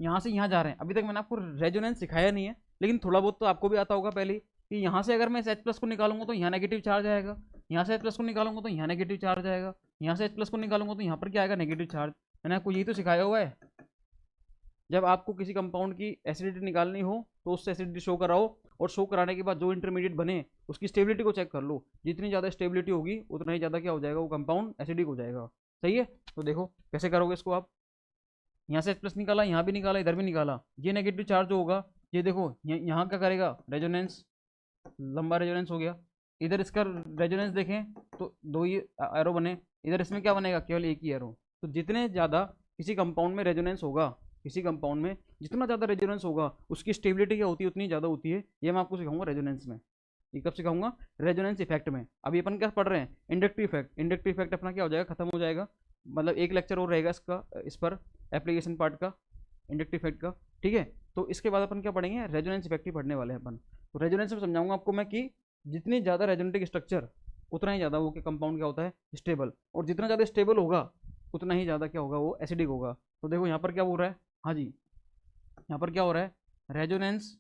यहाँ से यहाँ जा रहे हैं। अभी तक मैंने आपको रेजोनेंस सिखाया नहीं है, लेकिन थोड़ा बहुत तो आपको भी आता होगा पहले ही, कि यहाँ से अगर मैं इस H+ को निकालूंगा तो यहाँ नेगेटिव चार्ज आएगा, यहाँ से H+ को निकालूंगा तो यहाँ नेगेटिव चार्ज आएगा, यहाँ से H+ को निकालूंगा तो यहाँ पर क्या आएगा नेगेटिव चार्ज। मैंने आपको यही तो सिखाया हुआ है। जब आपको किसी कंपाउंड की एसिडिटी निकालनी हो तो उससे एसिडिटी शो कराओ, और शो कराने के बाद जो इंटरमीडिएट बने उसकी स्टेबिलिटी को चेक कर लो। जितनी ज़्यादा स्टेबिलिटी होगी उतना ही ज़्यादा क्या हो जाएगा, वो कंपाउंड एसिडिक हो जाएगा। सही है, तो देखो कैसे करोगे इसको आप, यहाँ से H+ निकाला, यहाँ भी निकाला, इधर भी निकाला, ये नेगेटिव चार्ज होगा, ये देखो यहाँ क्या करेगा रेजोनेंस, लंबा रेजोनेंस हो गया। इधर इसका रेजोनेंस देखें तो दो ही एरो बने, इधर इसमें क्या बनेगा, केवल एक ही एरो। तो जितने ज़्यादा किसी कंपाउंड में रेजोनेंस होगा, किसी कंपाउंड में जितना ज़्यादा रेजोनेंस होगा उसकी स्टेबिलिटी क्या होती है, उतनी ज़्यादा होती है। ये मैं आपको सिखाऊंगा रेजोनेंस में। ये कब सिखाऊंगा, रेजोनेंस इफेक्ट में। अभी अपन क्या पढ़ रहे हैं, इंडक्टिव इफेक्ट। इंडक्टिव इफेक्ट अपना क्या हो जाएगा, खत्म हो जाएगा, मतलब एक लेक्चर और रहेगा इसका, इस पर एप्लीकेशन पार्ट का, इंडक्टिव इफेक्ट का, ठीक है। तो इसके बाद अपन क्या पढ़ेंगे, रेजोनेंस इफेक्ट ही पढ़ने वाले हैं अपन। तो रेजोनेंस में समझाऊंगा आपको मैं कि जितनी ज़्यादा रेजोनेटिक स्ट्रक्चर उतना ही ज़्यादा वो के कंपाउंड क्या होता है, स्टेबल। और जितना ज़्यादा स्टेबल होगा उतना ही ज़्यादा क्या होगा, वो एसिडिक होगा। तो देखो यहाँ पर क्या हो रहा है, हाँ जी, यहाँ पर क्या हो रहा है, रेजोनेंस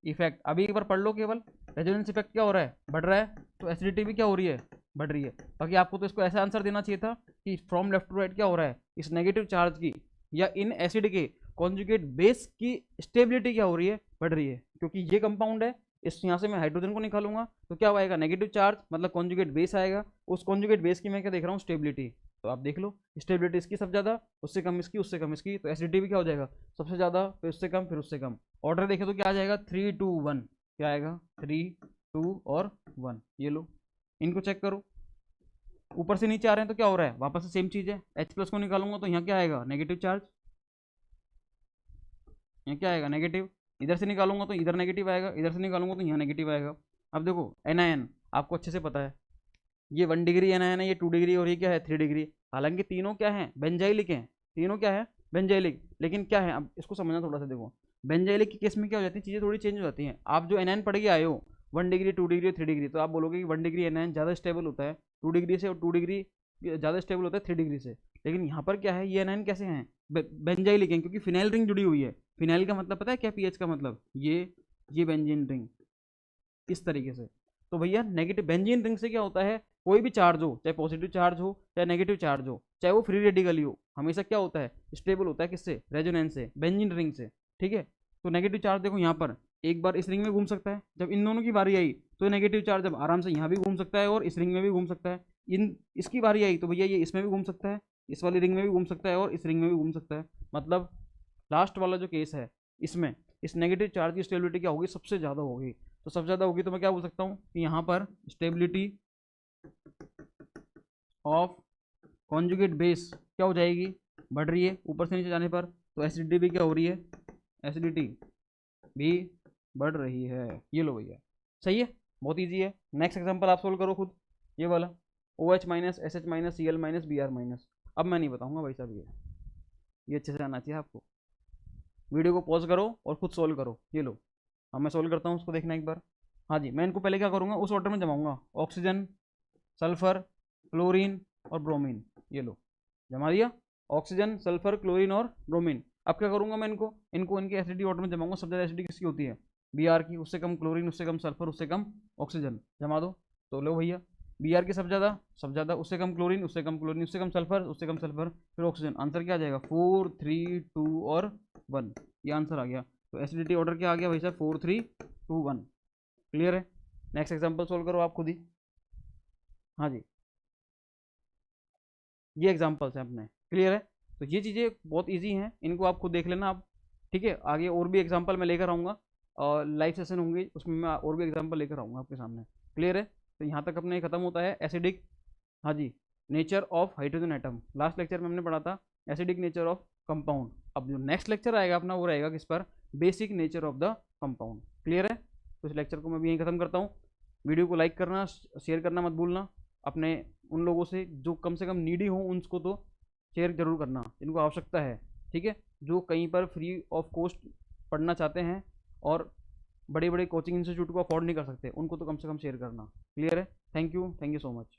इफेक्ट। अभी एक बार पढ़ लो केवल, रेजोनेंस इफेक्ट क्या हो रहा है, बढ़ रहा है, तो एसिडिटी भी क्या हो रही है, बढ़ रही है। बाकी आपको तो इसको ऐसा आंसर देना चाहिए था कि फ्रॉम लेफ्ट टू राइट क्या हो रहा है, इस नेगेटिव चार्ज की या इन एसिड के कॉन्जुगेट बेस की स्टेबिलिटी क्या हो रही है, बढ़ रही है। क्योंकि ये कंपाउंड है, इस यहाँ से मैं हाइड्रोजन को निकालूंगा तो क्या आएगा, नेगेटिव चार्ज, मतलब कॉन्जुगेट बेस आएगा। उस कॉन्जुगेट बेस की मैं क्या देख रहा हूँ, स्टेबिलिटी। तो आप देख लो, स्टेबिलिटी इसकी सबसे ज़्यादा, उससे कम इसकी, उससे कम इसकी, तो एसिडिटी भी क्या हो जाएगा, सबसे ज़्यादा, फिर उससे कम, फिर उससे कम। ऑर्डर देखें तो क्या आ जाएगा, 3 2 1, क्या आएगा, 3 2 और 1। ये लो, इनको चेक करो, ऊपर से नीचे आ रहे हैं तो क्या हो रहा है, वापस से सेम चीज़ है। H प्लस को निकालूंगा तो यहाँ क्या आएगा, नेगेटिव चार्ज, यहाँ क्या आएगा, नेगेटिव। इधर से निकालूंगा तो इधर नेगेटिव आएगा, इधर से निकालूंगा तो यहाँ नेगेटिव आएगा। अब देखो NiN आपको अच्छे से पता है, ये 1 डिग्री NiN है, ये 2 डिग्री, और ये क्या है 3 डिग्री। हालांकि तीनों क्या है, बेंजाइलिक हैं, तीनों क्या है, बेंजाइलिक। लेकिन क्या है, अब इसको समझना थोड़ा सा। देखो बेंजाइलिक के केस में क्या हो जाती है, चीज़ें थोड़ी चेंज हो जाती हैं। आप जो NiN पढ़ के आए हो 1 डिग्री 2 डिग्री 3 डिग्री, तो आप बोलोगे कि 1 डिग्री NiN ज़्यादा स्टेबल होता है 2 डिग्री से, और 2 डिग्री ज़्यादा स्टेबल होता है 3 डिग्री से। लेकिन यहाँ पर क्या है, ये NiN कैसे हैं, बेंजाइलिक हैं, क्योंकि फिनाइल रिंग जुड़ी हुई है। फिनाइल का मतलब पता है क्या, पीएच का मतलब, ये बेंजीन रिंग इस तरीके से। तो भैया नेगेटिव बेंजीन रिंग से क्या होता है, कोई भी चार्ज हो, चाहे पॉजिटिव चार्ज हो चाहे नेगेटिव चार्ज हो, चाहे वो फ्री रेडिकल ही हो, हमेशा क्या होता है, स्टेबल होता है। किससे, रेजोनेंस से, बेंजीन रिंग से, ठीक है। तो नेगेटिव चार्ज देखो यहाँ पर एक बार इस रिंग में घूम सकता है, जब इन दोनों की बारी आई तो नेगेटिव चार्ज अब आराम से यहाँ भी घूम सकता है और इस रिंग में भी घूम सकता है। इसकी बारी आई तो भैया ये इसमें भी घूम सकता है, इस वाली रिंग में भी घूम सकता है और इस रिंग में भी घूम सकता है। मतलब लास्ट वाला जो केस है, इसमें इस नेगेटिव चार्ज की स्टेबिलिटी क्या होगी, सबसे ज़्यादा होगी। तो सबसे ज़्यादा होगी तो मैं क्या बोल सकता हूँ कि यहाँ पर स्टेबिलिटी ऑफ कॉन्जुगेट बेस क्या हो जाएगी, बढ़ रही है ऊपर से नीचे जाने पर। तो एसिडिटी भी क्या हो रही है, एसिडिटी भी बढ़ रही है। ये लो भैया, सही है, बहुत ईजी है। नेक्स्ट एग्जांपल आप सोल्व करो खुद, ये वाला OH minus SH minus Cl minus Br minus. अब मैं नहीं बताऊंगा भाई साहब, ये अच्छे से आना चाहिए आपको। वीडियो को पॉज करो और खुद सोल्व करो। ये लो, अब मैं सोल्व करता हूँ उसको, देखना एक बार। हाँ जी, मैं इनको पहले क्या करूँगा, उस ऑर्डर में जमाऊंगा, ऑक्सीजन, सल्फर, क्लोरीन और ब्रोमीन। ये लो, जमा दिया, ऑक्सीजन, सल्फर, क्लोरीन और ब्रोमीन। अब क्या करूँगा मैं, इनको इनके एसिडिटी ऑर्डर में जमाऊंगा। सबसे ज़्यादा एसिडिटी किसकी होती है, Br की, उससे कम क्लोरीन, उससे कम सल्फर, उससे कम ऑक्सीजन। जमा दो। तो लो भैया, Br की सब ज़्यादा, उससे कम क्लोरीन, उससे कम क्लोरीन, उससे कम सल्फर, उससे कम सल्फर, फिर ऑक्सीजन। आंसर क्या आ जाएगा, 4 3 2 और 1। ये आंसर आ गया। तो एसिडिटी ऑर्डर क्या आ गया भाई साहब, 4 3 2 1। क्लियर है। नेक्स्ट एग्जांपल सोल्व करो आप खुद ही। हाँ जी, ये एग्जांपल्स हैं अपने, क्लियर है। तो ये चीज़ें बहुत इजी हैं, इनको आप खुद देख लेना आप, ठीक है। आगे और भी एग्जांपल मैं लेकर आऊँगा, और लाइव सेशन होंगे उसमें मैं और भी एग्जांपल लेकर आऊँगा आपके सामने। क्लियर है। तो यहाँ तक अपने ख़त्म होता है एसिडिक, हाँ जी, nature of hydrogen atom. Last lecture में हमने पढ़ा था एसिडिक नेचर ऑफ कंपाउंड। अब जो नेक्स्ट लेक्चर आएगा अपना वो रहेगा किस पर, basic nature of the compound. Clear है। तो इस लेक्चर को मैं भी यहीं ख़त्म करता हूँ। वीडियो को लाइक करना, शेयर करना मत भूलना अपने उन लोगों से जो कम से कम नीडी हो, उनको तो शेयर जरूर करना जिनको आवश्यकता है, ठीक है। जो कहीं पर फ्री ऑफ कॉस्ट पढ़ना चाहते हैं और बड़े बड़े कोचिंग इंस्टीट्यूट को अफोर्ड नहीं कर सकते, उनको तो कम से कम शेयर करना। क्लियर है। Thank you so much.